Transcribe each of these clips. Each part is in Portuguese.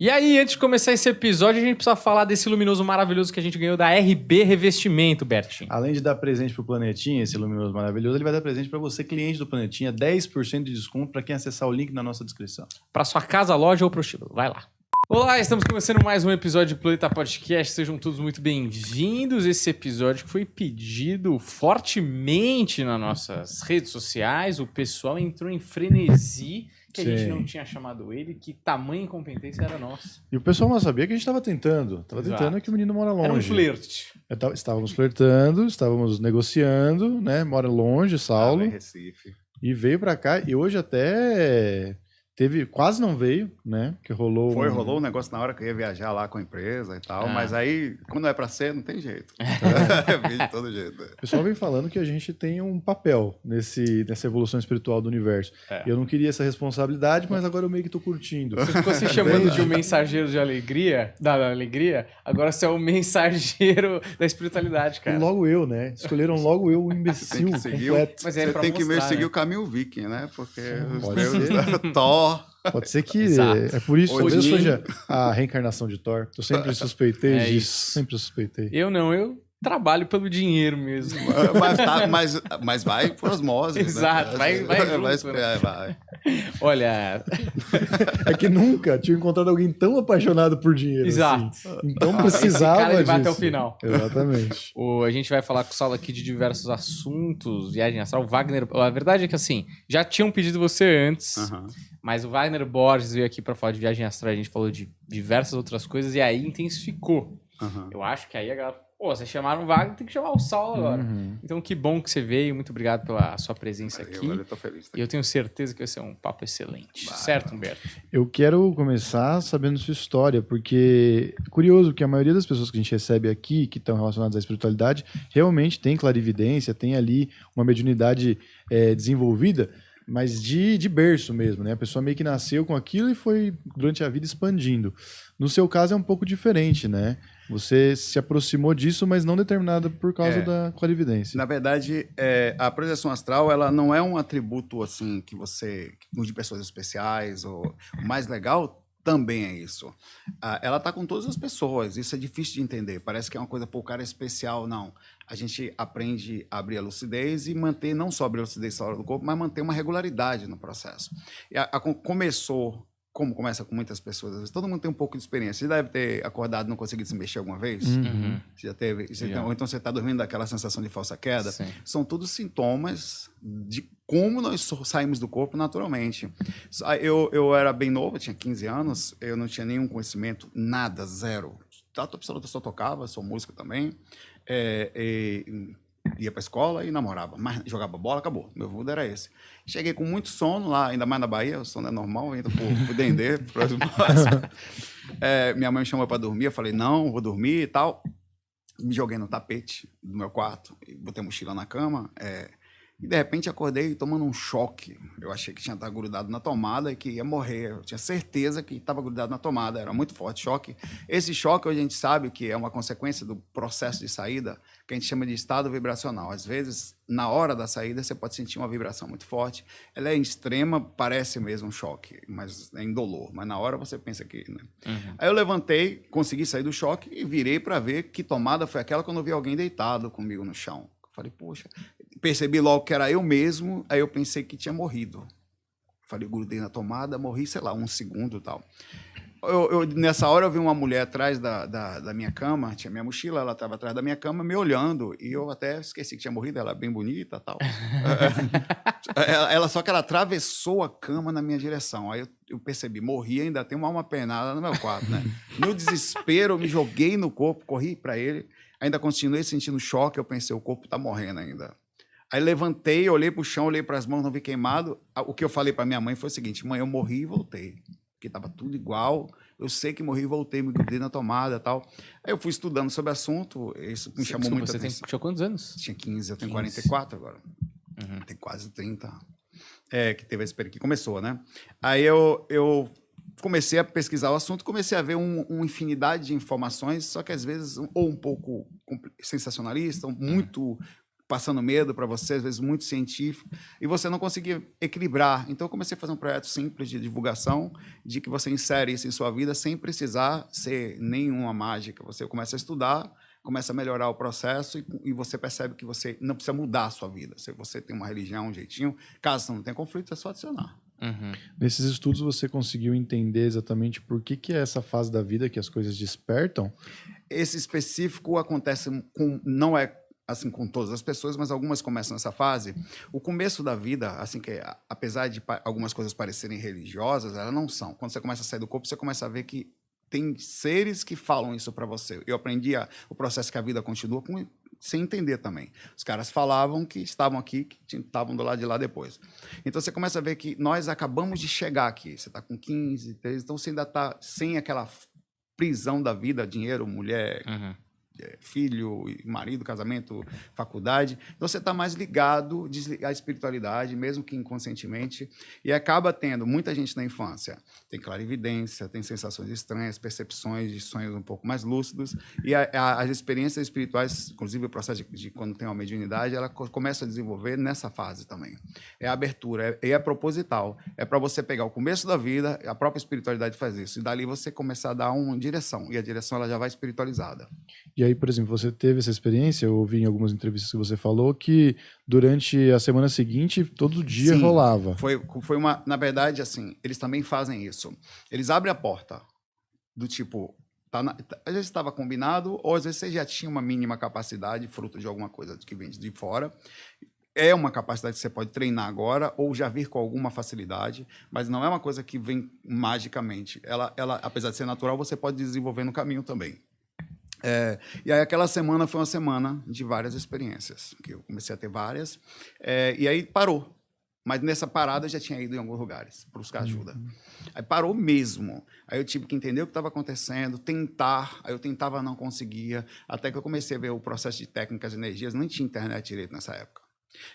E aí, antes de começar esse episódio, a gente precisa falar desse luminoso maravilhoso que a gente ganhou da RB Revestimento, Bertinho. Além de dar presente pro Planetinha, esse luminoso maravilhoso, ele vai dar presente para você, cliente do Planetinha, 10% de desconto para quem acessar o link na nossa descrição. Para sua casa, loja ou prostíbulo. Vai lá. Olá, estamos começando mais um episódio do Planeta Podcast. Sejam todos muito bem-vindos. Esse episódio que foi pedido fortemente nas nossas redes sociais. O pessoal entrou em frenesi, que a gente não tinha chamado ele. Que tamanha incompetência era nossa. E o pessoal não sabia que a gente estava tentando. Tentando que o menino mora longe. Era um flerte. Estávamos flertando, estávamos negociando, né? Mora longe, Saulo. Em Recife. E veio para cá. E hoje até... quase não veio, né? Que rolou. Rolou um negócio na hora que eu ia viajar lá com a empresa e tal, mas aí, quando é pra ser, não tem jeito. Vi de todo jeito. O pessoal vem falando que a gente tem um papel nessa evolução espiritual do universo. Eu não queria essa responsabilidade, mas agora eu meio que tô curtindo. Você ficou se chamando de um mensageiro de alegria, da alegria, agora você é o mensageiro da espiritualidade, cara. E logo eu, né? Escolheram logo eu, o imbecil completo. Mas você tem que seguir o caminho viking, né? Porque Pode Thor. Pode ser que Exato. é por isso que Odin. eu seja a reencarnação de Thor. Eu sempre suspeitei disso. Isso. Sempre suspeitei. Eu não, eu trabalho pelo dinheiro mesmo. Mas vai por osmose. Exato, né? vai junto, né? Vai. Olha, É que nunca tinha encontrado alguém tão apaixonado por dinheiro. Exato. Assim. Então esse precisava cara ele vai disso. até o final. Exatamente. A gente vai falar com o Saulo aqui de diversos assuntos, viagem astral. O Wagner, a verdade é que assim, já tinham pedido você antes, mas o Wagner Borges veio aqui pra falar de viagem astral, a gente falou de diversas outras coisas e aí intensificou. Eu acho que aí a galera... Pô, vocês chamaram o Wagner, tem que chamar o Saulo agora. Então, que bom que você veio. Muito obrigado pela sua presença aqui. Eu tô feliz. E eu tenho certeza que vai ser um papo excelente. Certo, Humberto? Eu quero começar sabendo sua história, porque é curioso que a maioria das pessoas que a gente recebe aqui, que estão relacionadas à espiritualidade, realmente tem clarividência, tem ali uma mediunidade desenvolvida, mas de berço mesmo, né? A pessoa meio que nasceu com aquilo e foi, durante a vida, expandindo. No seu caso é um pouco diferente, né? Você se aproximou disso, mas não determinada por causa da clarividência. Na verdade, a projeção astral, ela não é um atributo assim que de pessoas especiais. O mais legal também é isso. Ela tá com todas as pessoas. Isso é difícil de entender. Parece que é uma coisa, pô, o cara é especial. Não. A gente aprende a abrir a lucidez e manter, não só abrir a lucidez fora do corpo, mas manter uma regularidade no processo. Começou... Como começa com muitas pessoas, às vezes todo mundo tem um pouco de experiência. Você deve ter acordado e não conseguido se mexer alguma vez? Você já teve? Ou então você está dormindo daquela sensação de falsa queda? Sim. São todos sintomas de como nós saímos do corpo naturalmente. Eu era bem novo, eu tinha 15 anos, eu não tinha nenhum conhecimento, nada, zero. Tato absoluta, só tocava, sou músico também. Ia pra escola e namorava, mas jogava bola, acabou. Meu mundo era esse. Cheguei com muito sono lá, ainda mais na Bahia, o sono é normal, ainda por Dendê. Minha mãe me chamou para dormir, eu falei, não, vou dormir e tal. Me joguei no tapete do meu quarto, botei a mochila na cama, e de repente acordei tomando um choque. Eu achei que tinha estado grudado na tomada e que ia morrer. Eu tinha certeza que estava grudado na tomada, era muito forte choque. Esse choque a gente sabe que é uma consequência do processo de saída, que a gente chama de estado vibracional. Às vezes, na hora da saída, você pode sentir uma vibração muito forte. Ela é extrema, parece mesmo um choque, mas é indolor. Mas na hora você pensa que... Né? Aí eu levantei, consegui sair do choque e virei para ver que tomada foi aquela quando eu vi alguém deitado comigo no chão. Falei, poxa... Percebi logo que era eu mesmo, aí eu pensei que tinha morrido. Falei, grudei na tomada, morri, sei lá, 1 segundo e tal. Nessa hora eu vi uma mulher atrás da minha cama, tinha minha mochila, ela estava atrás da minha cama me olhando, e eu até esqueci que tinha morrido, ela é bem bonita e tal. Só que ela atravessou a cama na minha direção, aí eu percebi, morri, ainda tem uma alma penada no meu quarto, né? No desespero, eu me joguei no corpo, corri para ele, ainda continuei sentindo choque, eu pensei, o corpo está morrendo ainda. Aí levantei, olhei para o chão, olhei para as mãos, não vi queimado. O que eu falei para minha mãe foi o seguinte, mãe, eu morri e voltei. Porque estava tudo igual, eu sei que morri e voltei, me grudei na tomada e tal. Aí eu fui estudando sobre o assunto, isso me chamou muito a atenção. Você tinha quantos anos? Tinha 15, eu tenho 44 agora. Tem quase 30. Que teve esse período que começou, né? Aí eu comecei a pesquisar o assunto, comecei a ver uma infinidade de informações, só que às vezes ou um pouco sensacionalista, muito passando medo para você, às vezes muito científico, e você não conseguia equilibrar. Então, eu comecei a fazer um projeto simples de divulgação, de que você insere isso em sua vida sem precisar ser nenhuma mágica. Você começa a estudar, começa a melhorar o processo e você percebe que você não precisa mudar a sua vida. Se você tem uma religião, um jeitinho, caso você não tenha conflito, é só adicionar. Uhum. Nesses estudos você conseguiu entender exatamente por que é essa fase da vida que as coisas despertam? Esse específico acontece não é assim com todas as pessoas, mas algumas começam nessa fase. O começo da vida, assim que apesar de algumas coisas parecerem religiosas, elas não são. Quando você começa a sair do corpo, você começa a ver que tem seres que falam isso para você. Eu aprendi o processo que a vida continua sem entender também. Os caras falavam que estavam aqui, que estavam do lado de lá depois. Então você começa a ver que nós acabamos de chegar aqui. Você está com 15, 13, então você ainda está sem aquela prisão da vida, dinheiro, mulher, filho, marido, casamento, faculdade. Então você está mais ligado à espiritualidade, mesmo que inconscientemente, e acaba tendo muita gente na infância. Tem clarividência, tem sensações estranhas, percepções de sonhos um pouco mais lúcidos, e as experiências espirituais, inclusive o processo de quando tem uma mediunidade, ela começa a desenvolver nessa fase também. É a abertura, é proposital. É para você pegar o começo da vida, a própria espiritualidade faz isso, e dali você começar a dar uma direção, e a direção ela já vai espiritualizada. E aí, por exemplo, você teve essa experiência, eu ouvi em algumas entrevistas que você falou que durante a semana seguinte, todo dia Sim, rolava. Foi uma... Na verdade, assim, eles também fazem isso. Eles abrem a porta do tipo... às vezes estava combinado, ou às vezes você já tinha uma mínima capacidade, fruto de alguma coisa que vem de fora. É uma capacidade que você pode treinar agora, ou já vir com alguma facilidade, mas não é uma coisa que vem magicamente. Ela, apesar de ser natural, você pode desenvolver no caminho também. E aí aquela semana foi uma semana de várias experiências, que eu comecei a ter várias, e aí parou. Mas nessa parada eu já tinha ido em alguns lugares para buscar ajuda. Aí parou mesmo. Aí eu tive que entender o que estava acontecendo, tentar. Aí eu tentava, não conseguia, até que eu comecei a ver o processo de técnicas de energias. Não tinha internet direito nessa época.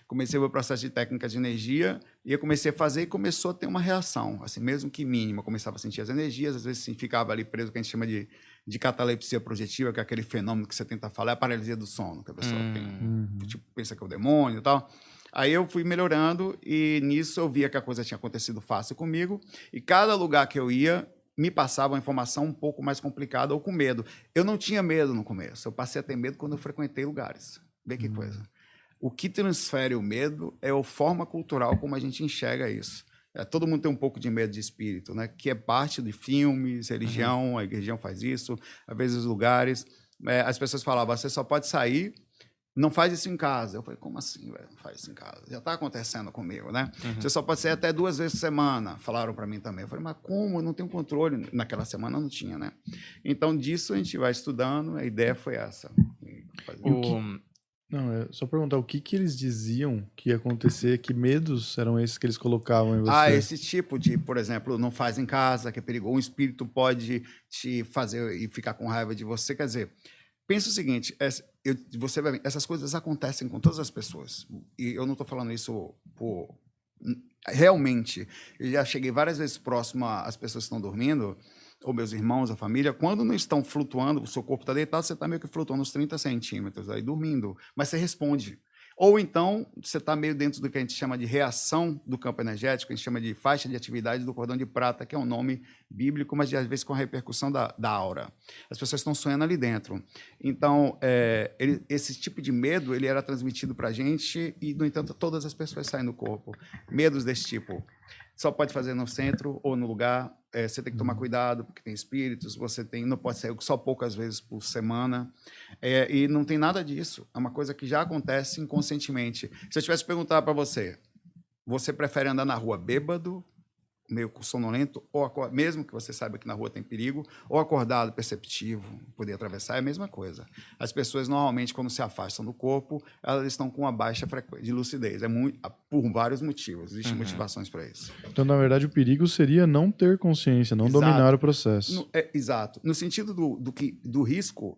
Comecei a ver o processo de técnicas de energia e eu comecei a fazer e começou a ter uma reação, assim, mesmo que mínima. Eu começava a sentir as energias, às vezes assim, ficava ali preso, que a gente chama de catalepsia projetiva, que é aquele fenômeno que você tenta falar, é a paralisia do sono, que a pessoa tem, tipo, pensa que é o demônio e tal. Aí eu fui melhorando e nisso eu via que a coisa tinha acontecido fácil comigo e cada lugar que eu ia me passava uma informação um pouco mais complicada ou com medo. Eu não tinha medo no começo, eu passei a ter medo quando eu frequentei lugares. Vê que coisa. O que transfere o medo é a forma cultural como a gente enxerga isso. Todo mundo tem um pouco de medo de espírito, né? Que é parte de filmes, religião, a religião faz isso, às vezes os lugares. As pessoas falavam, você só pode sair, não faz isso em casa. Eu falei, como assim, velho? Não faz isso em casa? Já está acontecendo comigo, né? Você só pode sair até 2 vezes por semana, falaram para mim também. Eu falei, mas como? Eu não tenho controle. Naquela semana não tinha, né? Então, disso a gente vai estudando, a ideia foi essa. Não, só perguntar, o que eles diziam que ia acontecer, que medos eram esses que eles colocavam em você? Esse tipo de, por exemplo, não faz em casa, que é perigoso, um espírito pode te fazer e ficar com raiva de você, quer dizer, pensa o seguinte, você vai ver, essas coisas acontecem com todas as pessoas, e eu não estou falando isso realmente, eu já cheguei várias vezes próximo às pessoas que estão dormindo, ou meus irmãos, a família, quando não estão flutuando, o seu corpo está deitado, você está meio que flutuando uns 30 centímetros, aí dormindo, mas você responde. Ou então, você está meio dentro do que a gente chama de reação do campo energético, a gente chama de faixa de atividade do cordão de prata, que é um nome bíblico, mas às vezes com a repercussão da aura. As pessoas estão sonhando ali dentro. Então, esse tipo de medo, ele era transmitido para a gente e, no entanto, todas as pessoas saem do corpo. Medos desse tipo. Só pode fazer no centro ou no lugar. Você tem que tomar cuidado, porque tem espíritos, não pode sair só poucas vezes por semana. E não tem nada disso. É uma coisa que já acontece inconscientemente. Se eu tivesse perguntar para você, você prefere andar na rua bêbado, meio sonolento, ou mesmo que você saiba que na rua tem perigo, ou acordado, perceptivo, poder atravessar, é a mesma coisa. As pessoas, normalmente, quando se afastam do corpo, elas estão com uma baixa frequência de lucidez. Por vários motivos. Existem motivações para isso. Então, na verdade, o perigo seria não ter consciência, não dominar o processo. Exato. No sentido do risco,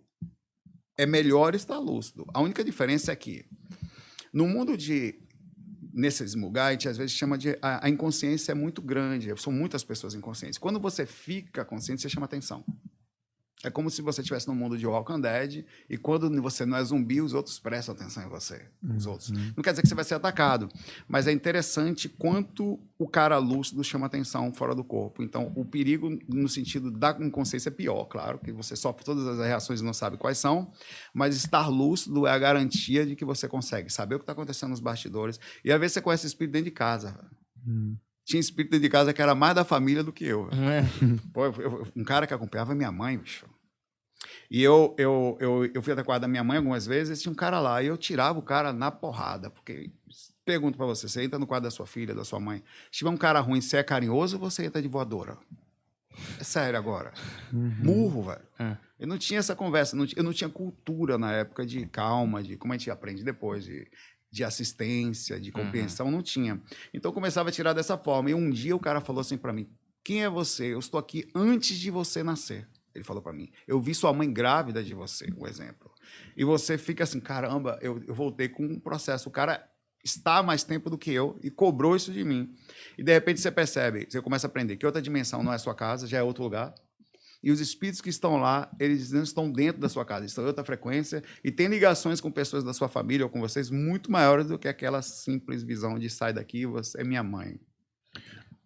é melhor estar lúcido. A única diferença é que, no mundo nesses lugares, a gente às vezes chama de... A inconsciência é muito grande, são muitas pessoas inconscientes. Quando você fica consciente, você chama atenção. É como se você estivesse no mundo de Walking Dead e quando você não é zumbi, os outros prestam atenção em você. Os outros. Não quer dizer que você vai ser atacado, mas é interessante quanto o cara lúcido chama atenção fora do corpo. Então, o perigo no sentido da inconsciência é pior, claro, que você sofre todas as reações e não sabe quais são, mas estar lúcido é a garantia de que você consegue saber o que está acontecendo nos bastidores. E às vezes você conhece espírito dentro de casa. Tinha espírito dentro de casa que era mais da família do que eu. Pô, um cara que acompanhava minha mãe, bicho. E eu fui até a quarto da minha mãe algumas vezes, e tinha um cara lá, e eu tirava o cara na porrada, porque, pergunto pra você, você entra no quarto da sua filha, da sua mãe, se tiver um cara ruim, você é carinhoso ou você entra de voadora? É sério agora. Murro, velho. Eu não tinha essa conversa, eu não tinha cultura na época de calma, de como a gente aprende depois, de assistência, de compreensão, não tinha. Então eu começava a tirar dessa forma, e um dia o cara falou assim pra mim, quem é você? Eu estou aqui antes de você nascer. Ele falou para mim, eu vi sua mãe grávida de você, um exemplo. E você fica assim, caramba, eu voltei com um processo. O cara está há mais tempo do que eu e cobrou isso de mim. E de repente você percebe, você começa a aprender que outra dimensão não é sua casa, já é outro lugar. E os espíritos que estão lá, eles não estão dentro da sua casa, estão em outra frequência e tem ligações com pessoas da sua família ou com vocês muito maiores do que aquela simples visão de sai daqui, você é minha mãe.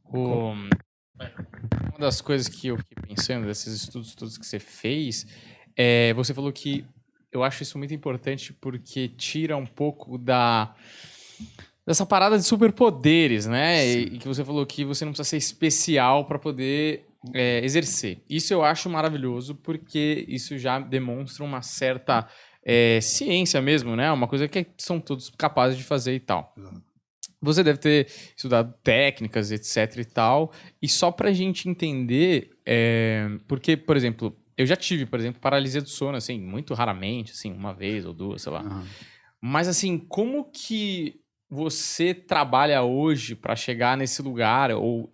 Uma das coisas que eu fiquei pensando, desses estudos todos que você fez, você falou que eu acho isso muito importante porque tira um pouco dessa parada de superpoderes, né? E que você falou que você não precisa ser especial para poder exercer. Isso eu acho maravilhoso porque isso já demonstra uma certa ciência mesmo, né? Uma coisa que são todos capazes de fazer e tal. Você deve ter estudado técnicas, etc e tal. E só pra gente entender, porque, por exemplo, eu já tive, por exemplo, paralisia do sono, assim, muito raramente, assim, uma vez ou duas, sei lá. Mas, assim, como que você trabalha hoje pra chegar nesse lugar ou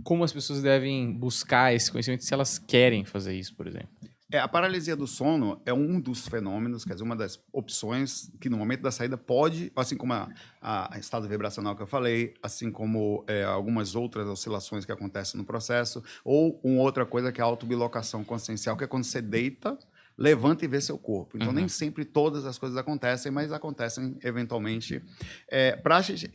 como as pessoas devem buscar esse conhecimento se elas querem fazer isso, por exemplo? A paralisia do sono é um dos fenômenos, quer dizer, uma das opções que no momento da saída pode, assim como a estado vibracional que eu falei, assim como algumas outras oscilações que acontecem no processo, ou uma outra coisa que é a autobilocação consciencial, que é quando você deita, levanta e vê seu corpo. Então, nem sempre todas as coisas acontecem, mas acontecem eventualmente.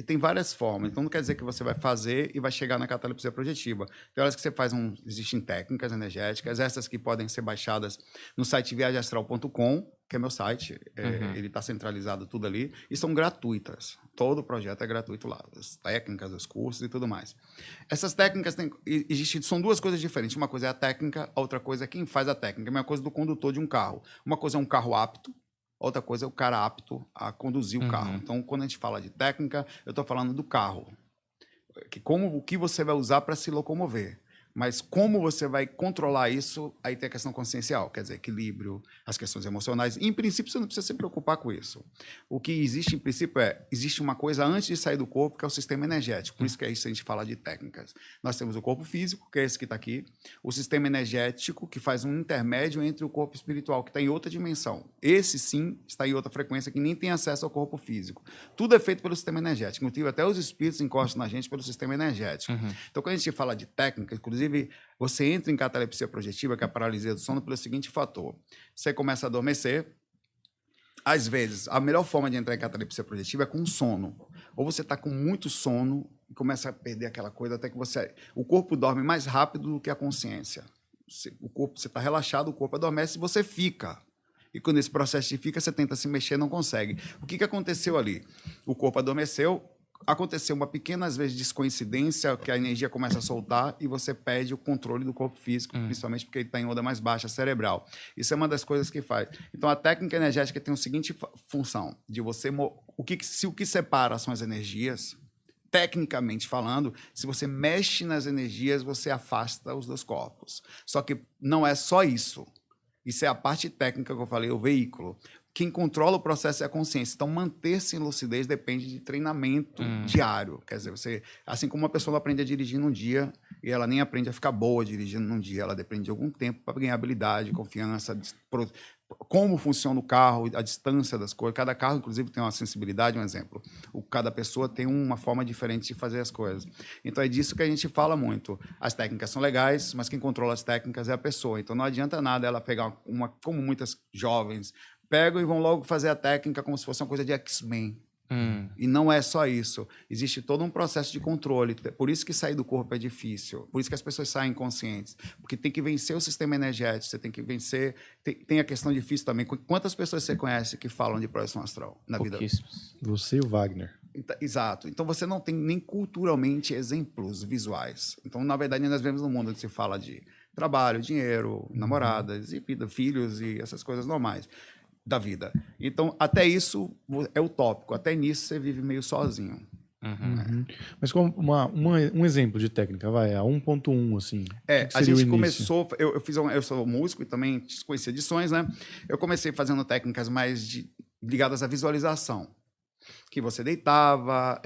Tem várias formas. Então, não quer dizer que você vai fazer e vai chegar na catalepsia projetiva. Tem horas que você faz existem técnicas energéticas, essas que podem ser baixadas no site viagemastral.com, que é meu site. Ele está centralizado tudo ali. E são gratuitas. Todo o projeto é gratuito lá. As técnicas, os cursos e tudo mais. Essas técnicas são duas coisas diferentes. Uma coisa é a técnica, a outra coisa é quem faz a técnica. É a mesma coisa do condutor de um carro. Uma coisa é um carro apto, outra coisa é o cara apto a conduzir o carro. Então, quando a gente fala de técnica, eu estou falando do carro. O que você vai usar para se locomover. Mas como você vai controlar isso, aí tem a questão consciencial, quer dizer, equilíbrio, as questões emocionais. E, em princípio, você não precisa se preocupar com isso. O que existe, em princípio, existe uma coisa antes de sair do corpo, que é o sistema energético. Por isso que é isso a gente fala de técnicas. Nós temos o corpo físico, que é esse que está aqui, o sistema energético, que faz um intermédio entre o corpo espiritual, que está em outra dimensão. Esse, sim, está em outra frequência, que nem tem acesso ao corpo físico. Tudo é feito pelo sistema energético. Inclusive, até os espíritos encostam na gente pelo sistema energético. Então, quando a gente fala de técnica, inclusive, você entra em catalepsia projetiva, que é a paralisia do sono, pelo seguinte fator. Você começa a adormecer. Às vezes, a melhor forma de entrar em catalepsia projetiva é com sono. Ou você está com muito sono e começa a perder aquela coisa até que o corpo dorme mais rápido do que a consciência. Você está relaxado, o corpo adormece e você fica. E quando esse processo fica, você tenta se mexer, não consegue. O que aconteceu ali? O corpo adormeceu, aconteceu uma pequena, às vezes, descoincidência, que a energia começa a soltar e você perde o controle do corpo físico, principalmente porque ele está em onda mais baixa, cerebral. Isso é uma das coisas que faz. Então, a técnica energética tem a seguinte função, de você... O que separa são as energias. Tecnicamente falando, se você mexe nas energias, você afasta os dois corpos. Só que não é só isso. Isso é a parte técnica que eu falei, o veículo. Quem controla o processo é a consciência. Então, manter-se em lucidez depende de treinamento diário. Quer dizer, assim como uma pessoa não aprende a dirigir num dia e ela nem aprende a ficar boa dirigindo num dia, ela depende de algum tempo para ganhar habilidade, confiança, como funciona o carro, a distância das coisas. Cada carro, inclusive, tem uma sensibilidade, um exemplo. Cada pessoa tem uma forma diferente de fazer as coisas. Então, é disso que a gente fala muito. As técnicas são legais, mas quem controla as técnicas é a pessoa. Então, não adianta nada ela pegar como muitas jovens pegam e vão logo fazer a técnica como se fosse uma coisa de X-Men. E não é só isso. Existe todo um processo de controle. Por isso que sair do corpo é difícil. Por isso que as pessoas saem inconscientes. Porque tem que vencer o sistema energético. Você tem que vencer... Tem a questão difícil também. Quantas pessoas você conhece que falam de projeção astral na vida? Você e o Wagner. Exato. Então, você não tem nem culturalmente exemplos visuais. Então, na verdade, nós vemos no mundo onde se fala de trabalho, dinheiro, namoradas, e vida, filhos e essas coisas normais da vida. Então, até isso é utópico. Até nisso você vive meio sozinho. Mas como um exemplo de técnica, vai, a 1.1, assim. A gente começou... Eu sou músico e também conheci edições, né? Eu comecei fazendo técnicas mais ligadas à visualização. Que você deitava,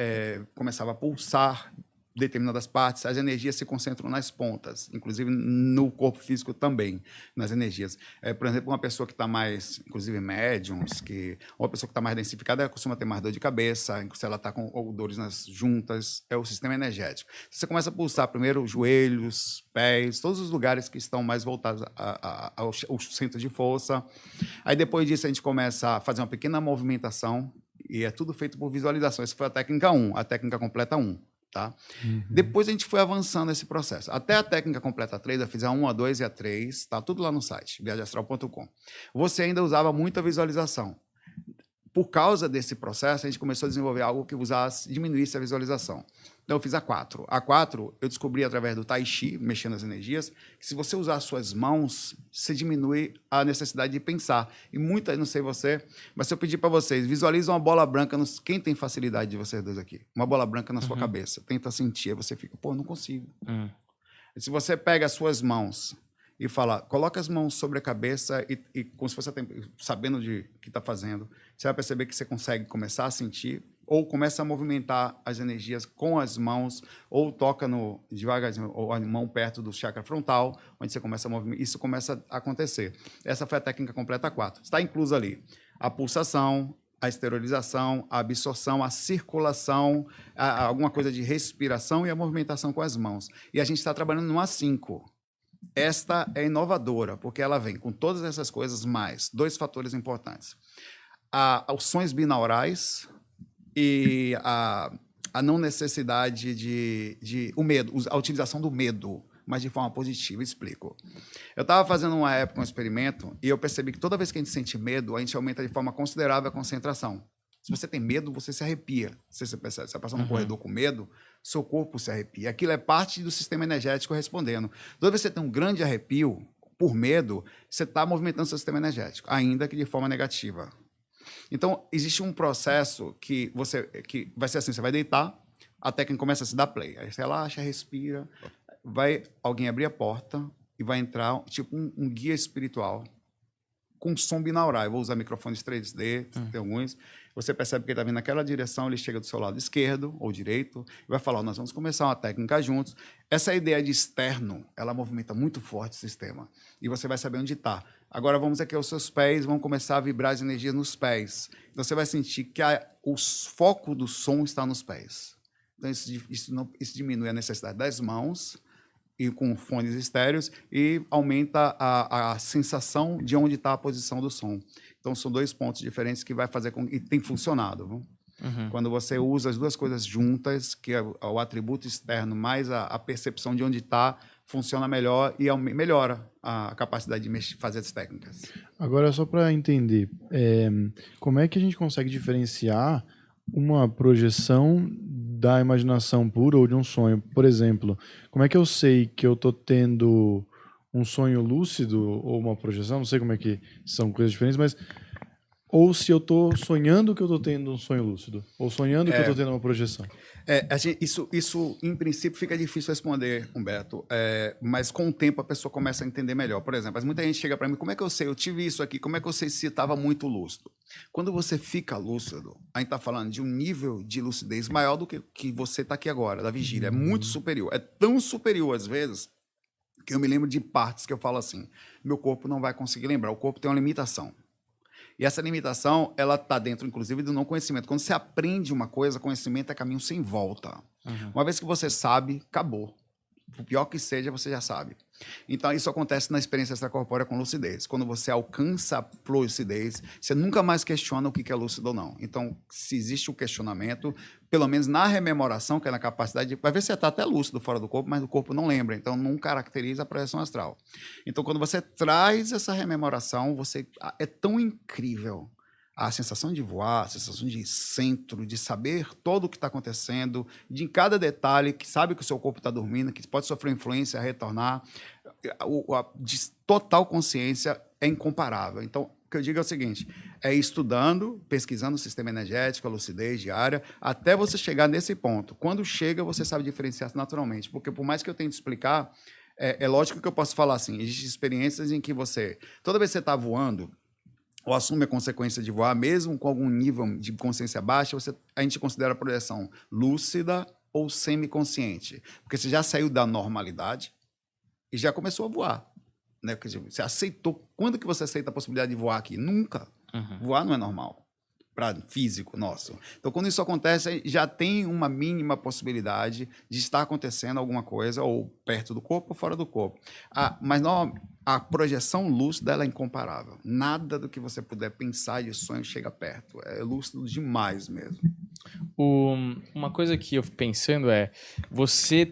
começava a pulsar determinadas partes, as energias se concentram nas pontas, inclusive no corpo físico também, nas energias. Por exemplo, uma pessoa que está mais, inclusive médiums, uma pessoa que está mais densificada, costuma ter mais dor de cabeça, se ela está com dores nas juntas, é o sistema energético. Você começa a pulsar primeiro os joelhos, pés, todos os lugares que estão mais voltados ao centro de força. Aí depois disso a gente começa a fazer uma pequena movimentação, e é tudo feito por visualização. Essa foi a técnica 1, a técnica completa 1. Tá? Depois a gente foi avançando nesse processo. Até a técnica completa 3, eu fiz a 1, a 2 e a 3, tá tudo lá no site, viagemastral.com. Você ainda usava muita visualização. Por causa desse processo, a gente começou a desenvolver algo que diminuísse a visualização. Então, eu fiz a 4. A 4, eu descobri através do Tai Chi, mexendo as energias, que se você usar as suas mãos, você diminui a necessidade de pensar. E muitas, não sei você, mas se eu pedir para vocês, visualiza uma bola branca, quem tem facilidade de vocês dois aqui? Uma bola branca na sua cabeça. Tenta sentir, aí você fica, não consigo. Se você pega as suas mãos e fala, coloca as mãos sobre a cabeça e como se você sabendo de que está fazendo, você vai perceber que você consegue começar a sentir ou começa a movimentar as energias com as mãos ou toca devagarzinho ou a mão perto do chakra frontal, onde você começa a movimentar. Isso começa a acontecer. Essa foi a técnica completa 4. Está incluso ali a pulsação, a esterilização, a absorção, a circulação, alguma coisa de respiração e a movimentação com as mãos. E a gente está trabalhando numa 5. Esta é inovadora, porque ela vem com todas essas coisas, mais 2 fatores importantes. Os sons binaurais e a não necessidade o medo, a utilização do medo, mas de forma positiva. Explico. Eu estava fazendo uma época um experimento e eu percebi que toda vez que a gente sente medo, a gente aumenta de forma considerável a concentração. Se você tem medo, você se arrepia. Você percebe, você está passando num corredor com medo, seu corpo se arrepia. Aquilo é parte do sistema energético respondendo. Toda vez que você tem um grande arrepio, por medo, você está movimentando seu sistema energético, ainda que de forma negativa. Então, existe um processo que vai ser assim, você vai deitar, a técnica começa a se dar play. Aí você relaxa, respira, vai alguém abrir a porta e vai entrar tipo um guia espiritual com som binaural. Eu vou usar microfones 3D, tem alguns. Você percebe que ele está vindo naquela direção, ele chega do seu lado esquerdo ou direito e vai falar, nós vamos começar uma técnica juntos. Essa ideia de externo, ela movimenta muito forte o sistema. E você vai saber onde está. Agora vamos aqui aos seus pés, vão começar a vibrar as energias nos pés. Então você vai sentir que o foco do som está nos pés. Então isso diminui a necessidade das mãos, e com fones estéreos, e aumenta a sensação de onde está a posição do som. Então, são 2 pontos diferentes que vai fazer com e tem funcionado. Viu? Quando você usa as 2 coisas juntas, que é o atributo externo mais a percepção de onde está, funciona melhor e melhora a capacidade de fazer as técnicas. Agora, só para entender, como é que a gente consegue diferenciar uma projeção da imaginação pura ou de um sonho? Por exemplo, como é que eu sei que eu estou tendo um sonho lúcido ou uma projeção? Não sei como é que são coisas diferentes, mas... Ou se eu estou sonhando que eu estou tendo um sonho lúcido, ou sonhando que eu estou tendo uma projeção. Isso, em princípio, fica difícil responder, Humberto, mas com o tempo a pessoa começa a entender melhor. Por exemplo, muita gente chega para mim, como é que eu sei? Eu tive isso aqui, como é que eu sei se estava muito lúcido? Quando você fica lúcido, a gente está falando de um nível de lucidez maior do que você está aqui agora, da vigília. É muito superior. É tão superior, às vezes, Eu me lembro de partes que eu falo assim, meu corpo não vai conseguir lembrar, o corpo tem uma limitação. E essa limitação, ela está dentro, inclusive, do não conhecimento. Quando você aprende uma coisa, conhecimento é caminho sem volta. Uma vez que você sabe, acabou. O pior que seja, você já sabe. Então, isso acontece na experiência extracorpórea com lucidez. Quando você alcança a lucidez, você nunca mais questiona o que é lúcido ou não. Então, se existe o questionamento, pelo menos na rememoração, que é na capacidade de... Vai ver se você está até lúcido fora do corpo, mas o corpo não lembra. Então, não caracteriza a projeção astral. Então, quando você traz essa rememoração, é tão incrível a sensação de voar, a sensação de centro, de saber todo o que está acontecendo, de em cada detalhe, que sabe que o seu corpo está dormindo, que pode sofrer influência, retornar, de total consciência é incomparável. Então, o que eu digo é o seguinte, é estudando, pesquisando o sistema energético, a lucidez diária, até você chegar nesse ponto. Quando chega, você sabe diferenciar naturalmente, porque por mais que eu tente explicar, é lógico que eu posso falar assim, existem experiências em que toda vez que você está voando, ou assume a consequência de voar, mesmo com algum nível de consciência baixa, a gente considera a projeção lúcida ou semiconsciente. Porque você já saiu da normalidade e já começou a voar. Né? Porque você aceitou. Quando que você aceita a possibilidade de voar aqui? Nunca. Voar não é normal. Para físico nosso. Então, quando isso acontece, já tem uma mínima possibilidade de estar acontecendo alguma coisa, ou perto do corpo ou fora do corpo. Mas não, a projeção lúcida ela é incomparável. Nada do que você puder pensar de sonho chega perto. É lúcido demais mesmo. Uma coisa que eu fico pensando é, você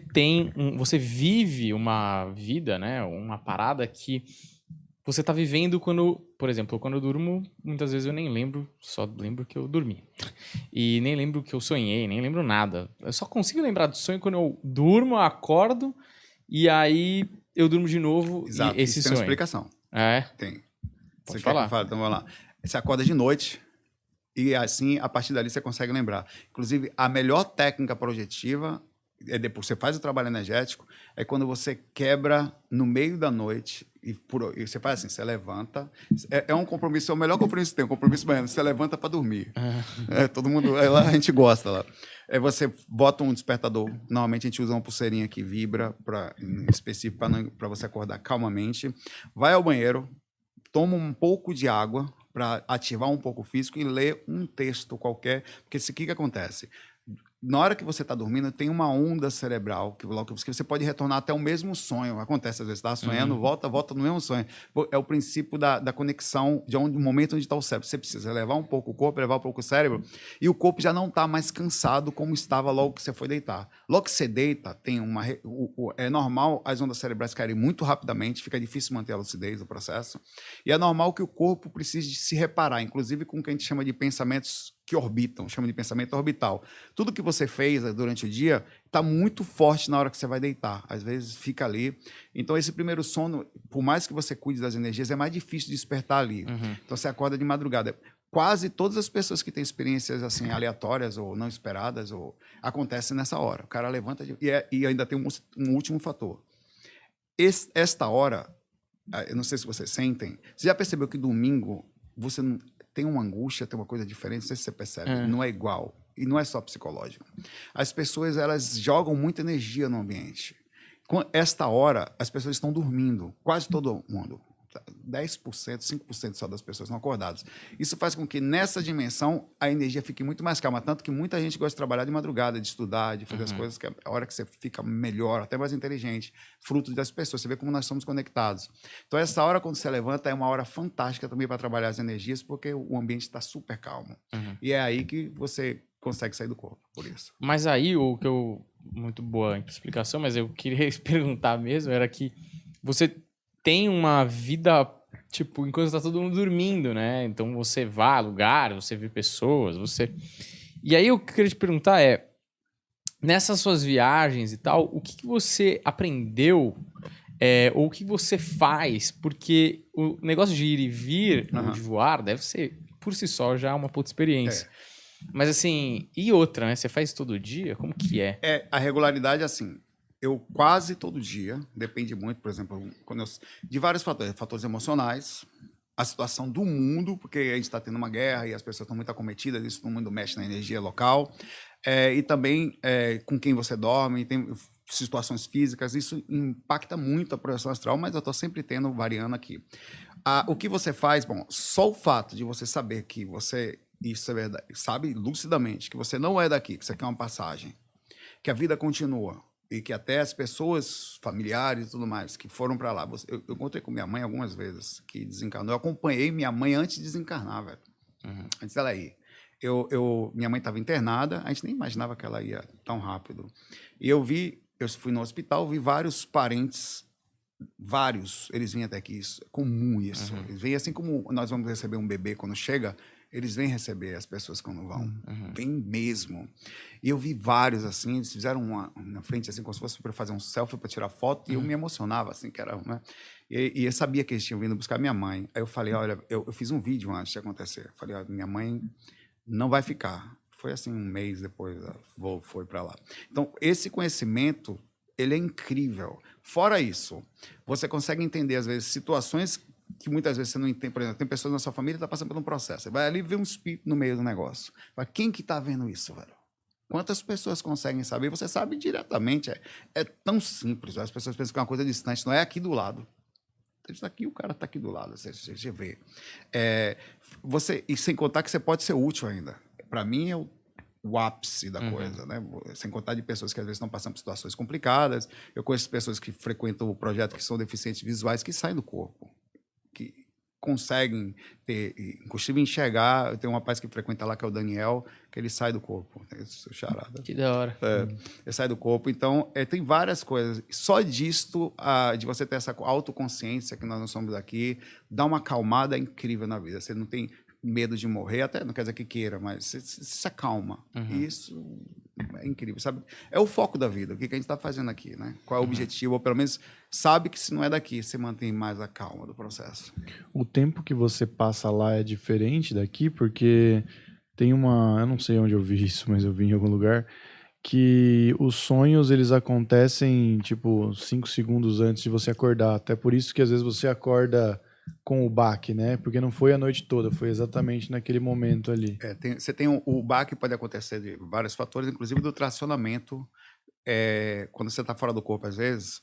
vive uma vida, né? Uma parada que você tá vivendo quando, por exemplo, quando eu durmo, muitas vezes eu nem lembro, só lembro que eu dormi. E nem lembro que eu sonhei, nem lembro nada. Eu só consigo lembrar do sonho quando eu durmo, acordo, e aí eu durmo de novo. Exato, e esse isso sonho. tem uma explicação. Tem. Você falar. Quer que eu fale? Então vamos lá. Você acorda de noite e assim, a partir dali você consegue lembrar. Inclusive, a melhor técnica projetiva depois você faz o trabalho energético, é quando você quebra no meio da noite e você faz assim, você levanta, é um compromisso, é o melhor compromisso que tem, um compromisso baiano, você levanta para dormir. Todo mundo, lá a gente gosta lá. Você bota um despertador, normalmente a gente usa uma pulseirinha que vibra, em específico para você acordar calmamente, vai ao banheiro, toma um pouco de água para ativar um pouco o físico e lê um texto qualquer, porque o que acontece? Na hora que você está dormindo, tem uma onda cerebral que você pode retornar até o mesmo sonho. Acontece, às vezes, está sonhando, volta no mesmo sonho. É o princípio da conexão, do momento onde está o cérebro. Você precisa levar um pouco o corpo, levar um pouco o cérebro, e o corpo já não está mais cansado como estava logo que você foi deitar. Logo que você deita, é normal as ondas cerebrais caírem muito rapidamente, fica difícil manter a lucidez do processo, e é normal que o corpo precise se reparar, inclusive com o que a gente chama de pensamentos que orbitam, chama de pensamento orbital. Tudo que você fez durante o dia está muito forte na hora que você vai deitar. Às vezes fica ali. Então, esse primeiro sono, por mais que você cuide das energias, é mais difícil de despertar ali. Então, você acorda de madrugada. Quase todas as pessoas que têm experiências assim aleatórias ou não esperadas acontecem nessa hora. O cara levanta e ainda tem um último fator. Esta hora, eu não sei se vocês sentem, você já percebeu que domingo você não tem uma angústia, tem uma coisa diferente, não sei se você percebe, não é igual. E não é só psicológico. As pessoas, elas jogam muita energia no ambiente. Com esta hora, as pessoas estão dormindo, quase todo mundo. 10%, 5% só das pessoas estão acordadas. Isso faz com que, nessa dimensão, a energia fique muito mais calma. Tanto que muita gente gosta de trabalhar de madrugada, de estudar, de fazer as coisas, que é a hora que você fica melhor, até mais inteligente, fruto das pessoas. Você vê como nós somos conectados. Então, essa hora, quando você levanta, é uma hora fantástica também para trabalhar as energias, porque o ambiente está super calmo. E é aí que você consegue sair do corpo, por isso. Mas aí, muito boa explicação, mas eu queria perguntar mesmo, era que você tem uma vida, tipo, enquanto tá todo mundo dormindo, né? Então você vai a lugares, você vê pessoas, E aí o que eu queria te perguntar é, nessas suas viagens e tal, o que você aprendeu, ou o que você faz? Porque o negócio de ir e vir, ou de voar, deve ser, por si só, já uma puta experiência. Mas assim, e outra, né? Você faz todo dia? Como que é? A regularidade, assim, eu quase todo dia, depende muito, por exemplo, de vários fatores emocionais, a situação do mundo, porque a gente está tendo uma guerra e as pessoas estão muito acometidas, isso todo mundo mexe na energia local, e também com quem você dorme. situações físicas, isso impacta muito a projeção astral, mas eu estou sempre tendo, variando aqui. O que você faz, bom, só o fato de você saber que você, isso é verdade, sabe lucidamente que você não é daqui, que você quer uma passagem, que a vida continua, e que até as pessoas familiares e tudo mais que foram para lá. Eu encontrei com minha mãe algumas vezes, que desencarnou. Eu acompanhei minha mãe antes de desencarnar, velho. Antes dela ir. Minha mãe estava internada, a gente nem imaginava que ela ia tão rápido. E eu fui no hospital, vi vários parentes, eles vêm até aqui, isso é comum isso. Eles vêm assim como nós vamos receber um bebê quando chega, eles vêm receber as pessoas quando vão. Vêm mesmo. E eu vi vários assim, eles fizeram uma na frente, assim, como se fosse para fazer um selfie, para tirar foto, e eu me emocionava, assim, que era, né? E eu sabia que eles tinham vindo buscar minha mãe. Aí eu falei, olha, eu fiz um vídeo antes de acontecer. Eu falei, olha, minha mãe não vai ficar. Foi assim, um mês depois, foi para lá. Então, esse conhecimento, ele é incrível. Fora isso, você consegue entender, às vezes, situações que muitas vezes você não entende. Por exemplo, tem pessoas na sua família que estão passando por um processo. Você vai ali ver um espírito no meio do negócio. Mas quem que está vendo isso, velho? Quantas pessoas conseguem saber? Você sabe diretamente. É tão simples. As pessoas pensam que é uma coisa distante. Não é aqui do lado. Isso aqui, o cara está aqui do lado. Você vê. E sem contar que você pode ser útil ainda. Para mim, é o ápice da coisa, né? Sem contar de pessoas que às vezes estão passando por situações complicadas. Eu conheço pessoas que frequentam o projeto que são deficientes visuais que saem do corpo, que conseguem ter, inclusive enxergar. Eu tenho um rapaz que frequenta lá, que é o Daniel, que ele sai do corpo. Seu charada. Que da hora. Ele sai do corpo. Então, tem várias coisas. Só disto, de você ter essa autoconsciência que nós não somos aqui, dá uma acalmada incrível na vida. Você não tem medo de morrer, até não quer dizer que queira, mas você se acalma. E isso é incrível, sabe? É o foco da vida, o que a gente está fazendo aqui, né? Qual é o objetivo, ou pelo menos sabe que se não é daqui, você mantém mais a calma do processo. O tempo que você passa lá é diferente daqui, porque tem eu não sei onde eu vi isso, mas eu vi em algum lugar, que os sonhos, eles acontecem, tipo, 5 segundos antes de você acordar. Até por isso que às vezes você acorda com o baque, né? Porque não foi a noite toda, foi exatamente naquele momento ali. Você tem o baque, pode acontecer de vários fatores, inclusive do tracionamento. Quando você está fora do corpo, às vezes,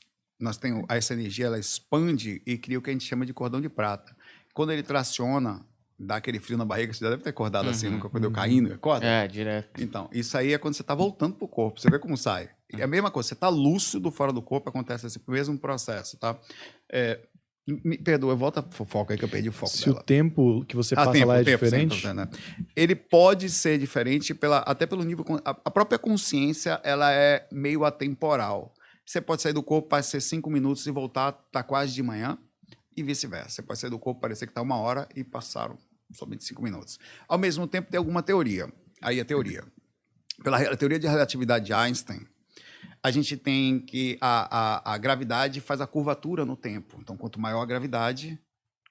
essa energia, ela expande e cria o que a gente chama de cordão de prata. Quando ele traciona, dá aquele frio na barriga, você já deve ter acordado assim, nunca acordou caindo, acorda? Direto. Então, isso aí é quando você está voltando pro corpo, você vê como sai. É a mesma coisa, você está lúcido fora do corpo, acontece esse mesmo processo, tá? Me perdoa, eu volto a fofoca aí que eu perdi o foco dela. Se o tempo que você passa lá é diferente... Sim, né? Ele pode ser diferente até pelo nível... A própria consciência, ela é meio atemporal. Você pode sair do corpo, parecer 5 minutos e voltar, tá quase de manhã, e vice-versa. Você pode sair do corpo, parecer que tá 1 hora e passaram somente 5 minutos. Ao mesmo tempo, tem alguma teoria. Aí a teoria. Pela teoria de relatividade de Einstein, a gente tem que a gravidade faz a curvatura no tempo. Então, quanto maior a gravidade,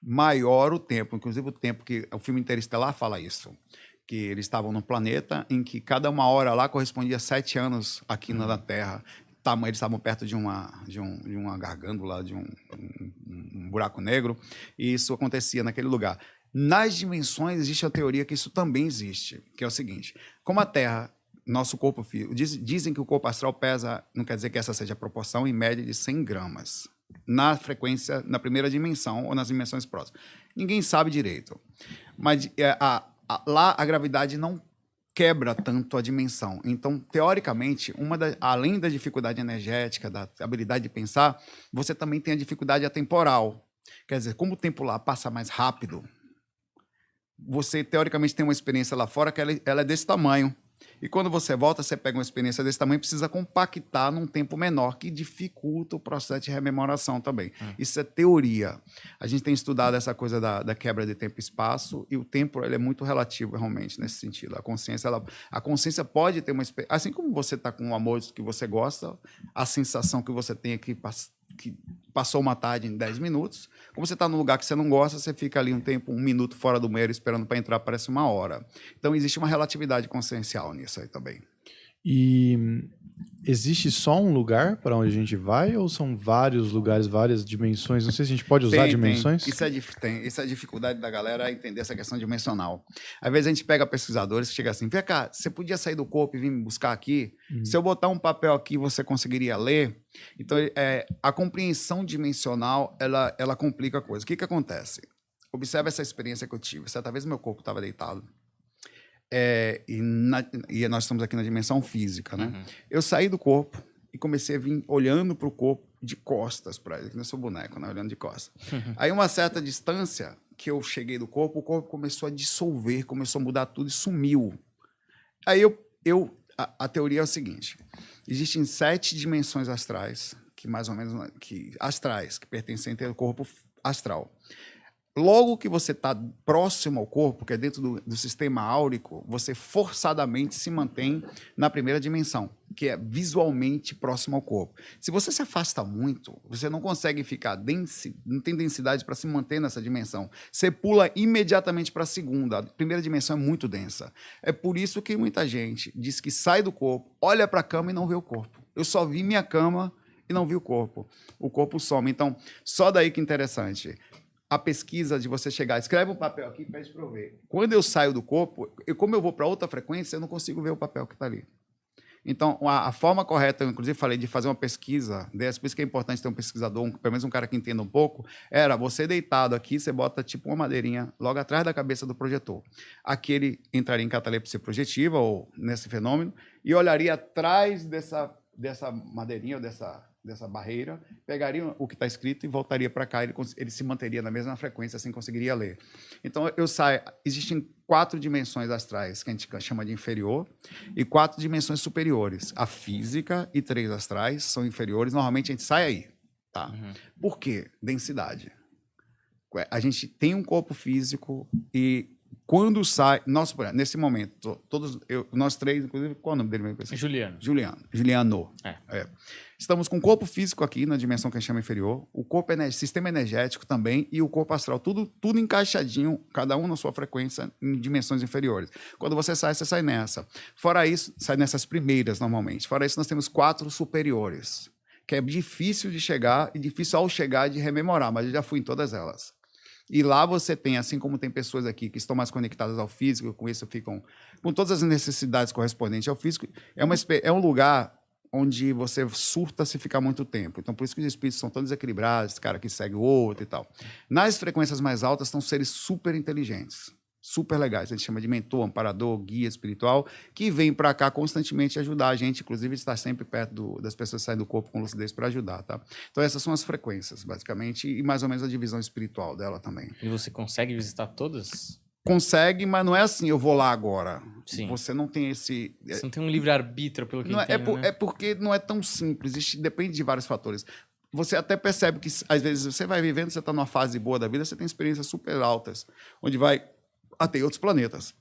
maior o tempo. Inclusive, o tempo que o filme Interestelar fala isso. Que eles estavam num planeta em que cada 1 hora lá correspondia a 7 anos aqui na Terra. Eles estavam perto de uma gargândula, de um buraco negro, e isso acontecia naquele lugar. Nas dimensões, existe a teoria que isso também existe, que é o seguinte: como a Terra, nosso corpo físico, dizem que o corpo astral pesa, não quer dizer que essa seja a proporção, em média de 100 gramas, na frequência, na primeira dimensão ou nas dimensões próximas. Ninguém sabe direito. Mas lá a gravidade não quebra tanto a dimensão. Então, teoricamente, além da dificuldade energética, da habilidade de pensar, você também tem a dificuldade atemporal. Quer dizer, como o tempo lá passa mais rápido, você, teoricamente, tem uma experiência lá fora que ela é desse tamanho. E quando você volta, você pega uma experiência desse tamanho e precisa compactar num tempo menor, que dificulta o processo de rememoração também. Isso é teoria. A gente tem estudado essa coisa da quebra de tempo e espaço, e o tempo ele é muito relativo, realmente, nesse sentido. A consciência pode ter uma experiência... Assim como você está com um amor que você gosta, a sensação que você tem é que passou uma tarde em 10 minutos. Como você está num lugar que você não gosta, você fica ali 1 minuto fora do banheiro esperando para entrar, parece 1 hora. Então, existe uma relatividade consciencial nisso aí também. E existe só um lugar para onde a gente vai ou são vários lugares, várias dimensões? Não sei se a gente pode usar dimensões. Isso é a dificuldade da galera entender essa questão dimensional. Às vezes a gente pega pesquisadores que chegam assim, vem cá, você podia sair do corpo e vir me buscar aqui? Se eu botar um papel aqui, você conseguiria ler? Então, a compreensão dimensional, ela complica a coisa. O que acontece? Observe essa experiência que eu tive. Certa vez meu corpo estava deitado. E nós estamos aqui na dimensão física, né? Eu saí do corpo e comecei a vir olhando para o corpo de costas para ele, que não sou boneco, né? Olhando de costas. Aí, uma certa distância que eu cheguei do corpo, o corpo começou a dissolver, começou a mudar tudo e sumiu. Aí a teoria é o seguinte: existem 7 dimensões astrais, que mais ou menos que pertencem ao corpo astral. Logo que você está próximo ao corpo, que é dentro do sistema áurico, você forçadamente se mantém na primeira dimensão, que é visualmente próximo ao corpo. Se você se afasta muito, você não consegue ficar não tem densidade para se manter nessa dimensão. Você pula imediatamente para a segunda. A primeira dimensão é muito densa. É por isso que muita gente diz que sai do corpo, olha para a cama e não vê o corpo. Eu só vi minha cama e não vi o corpo. O corpo some. Então, só daí que é interessante. A pesquisa de você chegar, escreve um papel aqui e pede para eu ver. Quando eu saio do corpo, como eu vou para outra frequência, eu não consigo ver o papel que está ali. Então, a forma correta, eu inclusive falei de fazer uma pesquisa dessa, por isso que é importante ter um pesquisador, pelo menos um cara que entenda um pouco, era você deitado aqui, você bota tipo uma madeirinha logo atrás da cabeça do projetor. Aqui ele entraria em catalepsia projetiva, ou nesse fenômeno, e olharia atrás dessa madeirinha, ou dessa barreira, pegaria o que está escrito e voltaria para cá, ele se manteria na mesma frequência, assim conseguiria ler. Então, existem 4 dimensões astrais, que a gente chama de inferior, e 4 dimensões superiores. A física e 3 astrais são inferiores, normalmente a gente sai aí. Tá? Por quê? Densidade. A gente tem um corpo físico e quando sai... nesse momento, nós 3, inclusive, qual é o nome dele mesmo? Juliano. Estamos com o corpo físico aqui, na dimensão que a gente chama inferior, o corpo sistema energético também e o corpo astral, tudo encaixadinho, cada um na sua frequência, em dimensões inferiores. Quando você sai nessa. Fora isso, sai nessas primeiras, normalmente. Fora isso, nós temos 4 superiores, que é difícil de chegar, e difícil ao chegar de rememorar, mas eu já fui em todas elas. E lá você tem, assim como tem pessoas aqui que estão mais conectadas ao físico, com isso ficam com todas as necessidades correspondentes ao físico, é um lugar onde você surta se ficar muito tempo. Então, por isso que os espíritos são tão desequilibrados, cara que segue o outro e tal. Nas frequências mais altas estão seres super inteligentes, super legais. A gente chama de mentor, amparador, guia espiritual, que vem para cá constantemente ajudar a gente, inclusive estar sempre perto das pessoas que saem do corpo com lucidez para ajudar, tá? Então, essas são as frequências, basicamente, e mais ou menos a divisão espiritual dela também. E você consegue visitar todas? Consegue, mas não é assim, eu vou lá agora. Sim. Você não tem esse... Você não tem um livre-arbítrio, pelo que eu entendo, né? É porque não é tão simples, depende de vários fatores. Você até percebe que, às vezes, você vai vivendo, você está numa fase boa da vida, você tem experiências super altas, onde vai até outros planetas.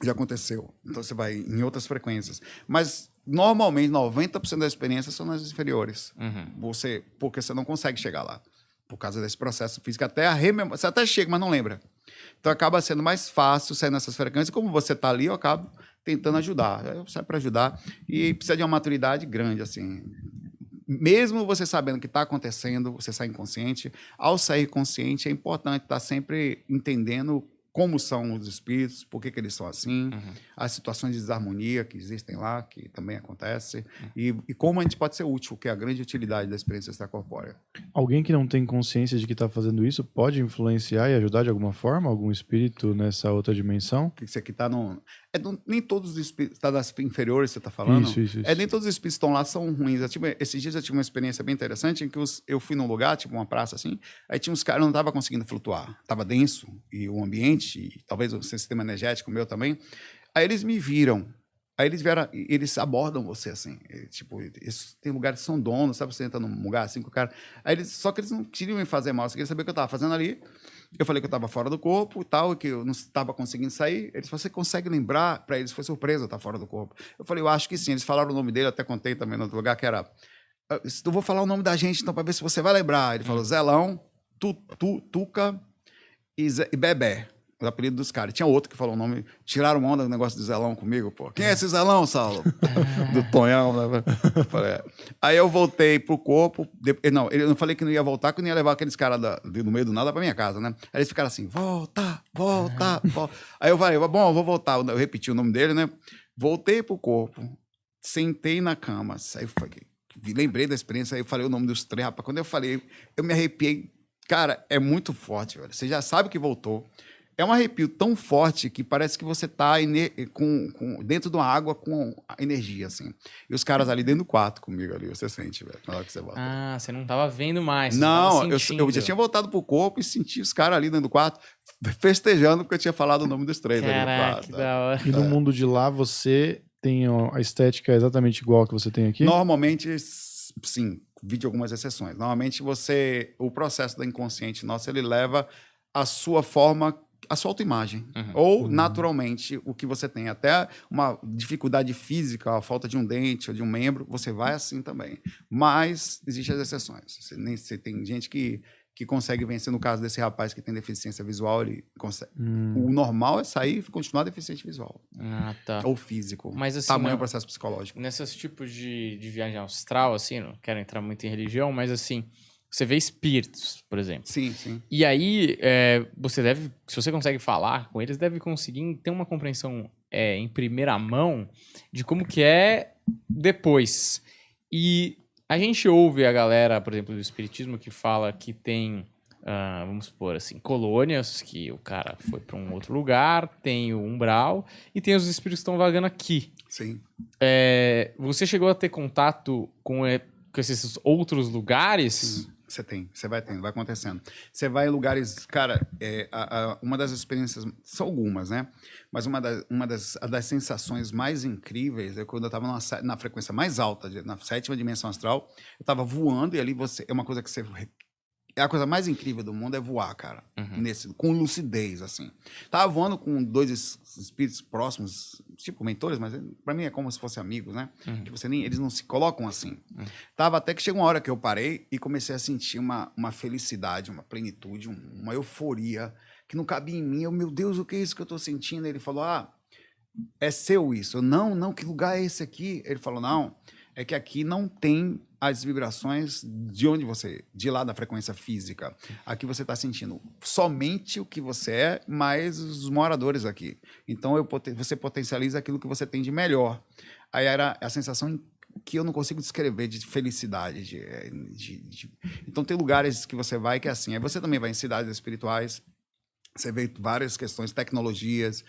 Já aconteceu. Então, você vai em outras frequências. Mas, normalmente, 90% das experiências são nas inferiores. Porque você não consegue chegar lá. Por causa desse processo físico. Você até chega, mas não lembra. Então, acaba sendo mais fácil sair nessas frequências. Como você está ali, eu acabo tentando ajudar. Eu saio para ajudar. E precisa de uma maturidade grande, assim. Mesmo você sabendo o que está acontecendo, você sai inconsciente. Ao sair consciente, é importante estar sempre entendendo como são os espíritos, por que eles são assim, as situações de desarmonia que existem lá, que também acontece, e como a gente pode ser útil, que é a grande utilidade da experiência extracorpórea. Alguém que não tem consciência de que está fazendo isso pode influenciar e ajudar de alguma forma algum espírito nessa outra dimensão? Isso aqui está no... nem todos os espíritos... Está das inferiores, você está falando? Isso. Nem todos os espíritos que estão lá são ruins. Esses dias eu tive uma experiência bem interessante em que eu fui num lugar, tipo uma praça assim, aí tinha uns caras, eu não estava conseguindo flutuar. Estava denso, e o ambiente, e talvez o sistema energético meu também. Aí eles me viram. Aí eles abordam você, assim. Tem lugares que são donos, sabe? Você entra num lugar assim com o cara. Só que eles não queriam me fazer mal, eles queriam saber o que eu estava fazendo ali. Eu falei que eu estava fora do corpo e tal, que eu não estava conseguindo sair. Eles falaram, você consegue lembrar? Para eles foi surpresa eu estar fora do corpo. Eu falei, eu acho que sim. Eles falaram o nome dele, eu até contei também no outro lugar, que era... Eu vou falar o nome da gente, então, para ver se você vai lembrar. Ele falou, Zelão, Tuca e Bebé. os apelidos dos caras. Tinha outro que falou o nome, tiraram onda do negócio do Zelão comigo, pô. Quem é esse Zelão, Saulo? Do Tonhão, né? Falei, é. Aí eu voltei pro corpo. Não, eu não falei que não ia voltar, que eu não ia levar aqueles caras no meio do nada pra minha casa, né? Aí eles ficaram assim, volta. Aí eu falei, bom, eu vou voltar. Eu repeti o nome dele, né? Voltei pro corpo, sentei na cama, aí lembrei da experiência, aí eu falei o nome dos três, rapaz. Quando eu falei, eu me arrepiei. Cara, é muito forte, velho. Você já sabe que voltou. É um arrepio tão forte que parece que você tá dentro de uma água com energia, assim. E os caras ali dentro do quarto comigo ali, você sente, velho, na hora que você volta. Ah, você não tava vendo mais. Não, eu já tinha voltado pro corpo e senti os caras ali dentro do quarto festejando porque eu tinha falado o nome dos três ali no quarto. Que da hora. E no mundo de lá, você tem a estética exatamente igual que você tem aqui? Normalmente, sim, vi de algumas exceções. Normalmente o processo do inconsciente nosso, ele leva a sua forma, a sua autoimagem. Ou, naturalmente, o que você tem. Até uma dificuldade física, a falta de um dente ou de um membro, você vai assim também. Mas existem as exceções. Você tem gente que consegue vencer. No caso desse rapaz que tem deficiência visual, ele consegue. O normal é sair e continuar deficiente visual. Ah, tá. Ou físico. Mas, assim, tamanho processo psicológico. Nesses tipos de viagem astral, assim, não quero entrar muito em religião, mas assim, você vê espíritos, por exemplo. Sim, sim. E aí, você deve, se você consegue falar com eles, deve conseguir ter uma compreensão em primeira mão de como que é depois. E a gente ouve a galera, por exemplo, do espiritismo que fala que tem, vamos supor assim, colônias, que o cara foi para um outro lugar, tem o umbral e tem os espíritos que estão vagando aqui. Sim. Você chegou a ter contato com esses outros lugares? Sim. Você vai tendo, vai acontecendo. Você vai em lugares, cara, uma das experiências, são algumas, né? Mas uma das sensações mais incríveis é quando eu estava na frequência mais alta, na 7ª dimensão astral, eu estava voando e ali é uma coisa que você... É a coisa mais incrível do mundo é voar, cara. Com lucidez, assim. Tava voando com 2 espíritos próximos, tipo mentores, mas pra mim é como se fossem amigos, né? Que eles não se colocam assim. Tava até que chegou uma hora que eu parei e comecei a sentir uma felicidade, uma plenitude, uma euforia que não cabia em mim. Meu Deus, o que é isso que eu tô sentindo? Ele falou, é seu isso. Eu, não, que lugar é esse aqui? Ele falou, não, é que aqui não tem as vibrações de lá da frequência física. Aqui você está sentindo somente o que você é, mais os moradores aqui. Então você potencializa aquilo que você tem de melhor. Aí era a sensação que eu não consigo descrever de felicidade. Então tem lugares que você vai que é assim. Aí você também vai em cidades espirituais, você vê várias questões, tecnologias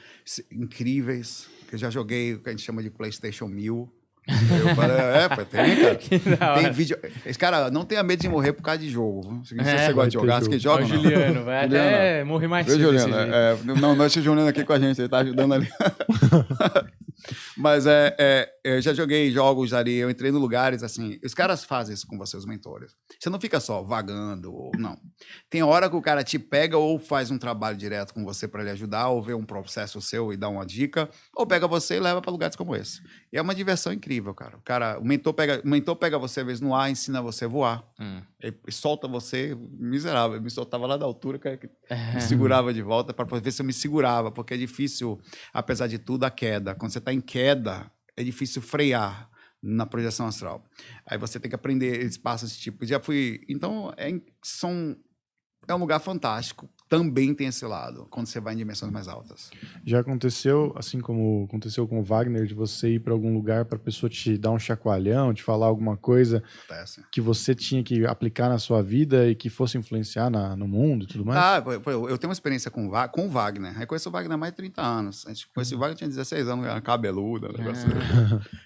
incríveis, que eu já joguei o que a gente chama de PlayStation 1000. Eu falei, tem, cara. Tem vídeo. Esse cara não tenha medo de morrer por causa de jogo. Se você gosta de jogar, você que joga. O Juliano, vai até morrer mais cedo. Juliano, não, esse Juliano aqui com a gente, ele tá ajudando ali. Mas eu já joguei jogos ali, eu entrei em lugares assim. Os caras fazem isso com você, os mentores. Você não fica só vagando, ou não. Tem hora que o cara te pega ou faz um trabalho direto com você para lhe ajudar, ou vê um processo seu e dá uma dica, ou pega você e leva para lugares como esse. E é uma diversão incrível, cara. O mentor pega você, às vezes, no ar, ensina você a voar. Ele solta você, miserável. Ele me soltava lá da altura, me segurava de volta para ver se eu me segurava, porque é difícil, apesar de tudo, a queda. Quando você está em queda, é difícil frear na projeção astral. Aí você tem que aprender, eles passam esse tipo. Já fui... Então, é um lugar fantástico. Também tem esse lado, quando você vai em dimensões mais altas. Já aconteceu, assim como aconteceu com o Wagner, de você ir para algum lugar para a pessoa te dar um chacoalhão, te falar alguma coisa que você tinha que aplicar na sua vida e que fosse influenciar no mundo e tudo mais? Eu tenho uma experiência com o Wagner. Eu conheço o Wagner há mais de 30 anos. A gente conheceu o Wagner, tinha 16 anos, era cabeludo.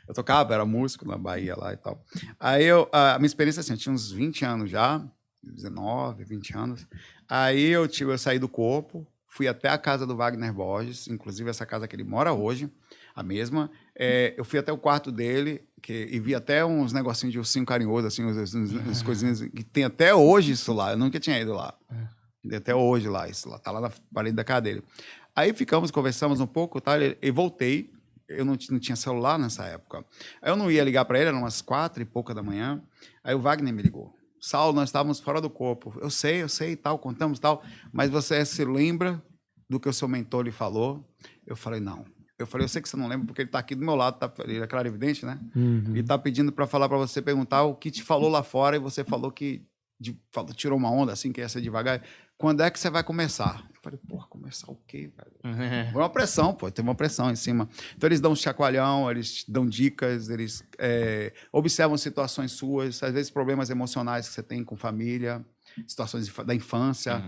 Eu tocava, era músico na Bahia lá e tal. Aí a minha experiência, assim, eu tinha uns 20 anos já, 19, 20 anos. Aí eu saí do corpo, fui até a casa do Wagner Borges, inclusive essa casa que ele mora hoje, a mesma. Eu fui até o quarto dele e vi até uns negocinhos de ursinho carinhoso, assim, as coisinhas que tem até hoje isso lá. Eu nunca tinha ido lá. Até hoje lá, isso lá. Tá lá na parede da casa dele. Aí conversamos um pouco, tá? E voltei. Eu não tinha celular nessa época. Aí eu não ia ligar para ele, eram umas 4 e pouca da manhã. Aí o Wagner me ligou. Saulo, nós estávamos fora do corpo. Eu sei, tal, contamos tal, mas você se lembra do que o seu mentor lhe falou? Eu falei, não. Eu falei, eu sei que você não lembra, porque ele tá aqui do meu lado, ele é clarividente, né? Ele tá pedindo para falar para você, perguntar o que te falou lá fora, e você falou que tirou uma onda, assim, que ia ser devagar. Quando é que você vai começar? Eu falei, porra, começar o quê, velho? Foi uma pressão, pô, teve uma pressão em cima. Então, eles dão um chacoalhão, eles dão dicas, eles observam situações suas, às vezes problemas emocionais que você tem com família, situações da infância.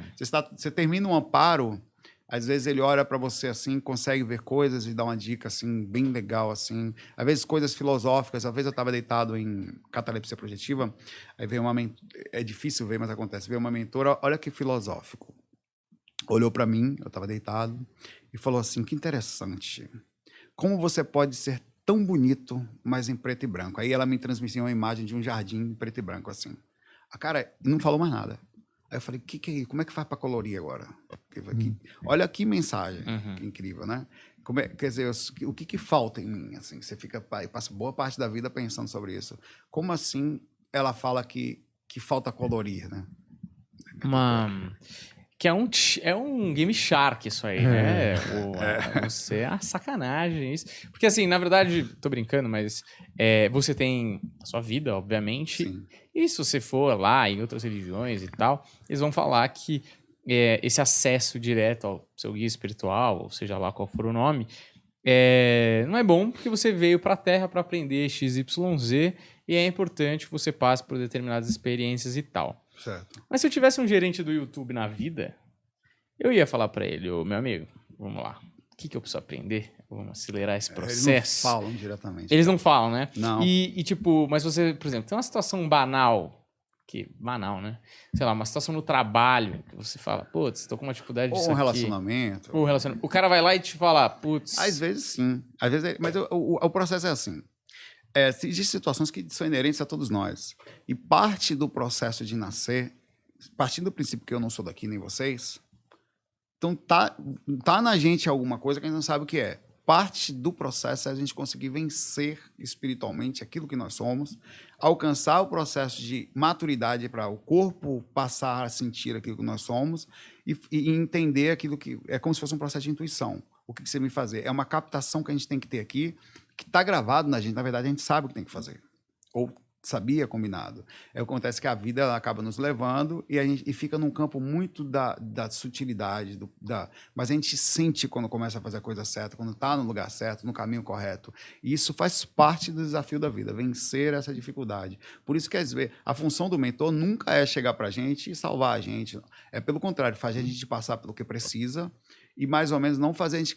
Você termina um amparo, às vezes ele olha para você assim, consegue ver coisas e dá uma dica assim, bem legal assim. Às vezes coisas filosóficas. Às vezes eu estava deitado em catalepsia projetiva, aí veio é difícil ver, mas acontece. Veio uma mentora, olha que filosófico. Olhou para mim, eu estava deitado, e falou assim, que interessante. Como você pode ser tão bonito, mas em preto e branco? Aí ela me transmitiu uma imagem de um jardim em preto e branco assim. A cara não falou mais nada. Aí eu falei, que é isso? Como é que faz para colorir agora? Olha que mensagem, que incrível, né? Quer dizer, o que falta em mim? Assim, você passa boa parte da vida pensando sobre isso. Como assim ela fala que falta colorir, né? Que é um Game Shark isso aí, né? Você é uma sacanagem isso. Porque assim, na verdade, tô brincando, mas você tem a sua vida, obviamente. Sim. E se você for lá em outras religiões e tal, eles vão falar que esse acesso direto ao seu guia espiritual, ou seja lá qual for o nome, não é bom porque você veio pra Terra para aprender XYZ e é importante que você passe por determinadas experiências e tal. Certo. Mas se eu tivesse um gerente do YouTube na vida, eu ia falar pra ele, meu amigo, vamos lá, o que eu preciso aprender? Vamos acelerar esse processo. Eles não falam diretamente. Eles não falam, né? Não. E tipo, mas você, por exemplo, tem uma situação banal, né? Sei lá, uma situação no trabalho, que você fala, putz, tô com uma dificuldade disso Ou um aqui. relacionamento. Ou um relacionamento. O cara vai lá e te fala, putz... Às vezes sim. Às vezes mas o processo é assim. Existem situações que são inerentes a todos nós. E parte do processo de nascer, partindo do princípio que eu não sou daqui, nem vocês, então tá na gente alguma coisa que a gente não sabe o que é. Parte do processo é a gente conseguir vencer espiritualmente aquilo que nós somos, alcançar o processo de maturidade para o corpo passar a sentir aquilo que nós somos e entender aquilo que é como se fosse um processo de intuição. O que você me fazer? É uma captação que a gente tem que ter aqui, que está gravado na gente. Na verdade, a gente sabe o que tem que fazer. Ou sabia combinado. Acontece que a vida ela acaba nos levando e fica num campo muito da sutilidade, mas a gente sente quando começa a fazer a coisa certa, quando está no lugar certo, no caminho correto. E isso faz parte do desafio da vida, vencer essa dificuldade. Por isso que, às vezes, a função do mentor nunca é chegar para a gente e salvar a gente. É pelo contrário, fazer a gente passar pelo que precisa e, mais ou menos, não fazer a gente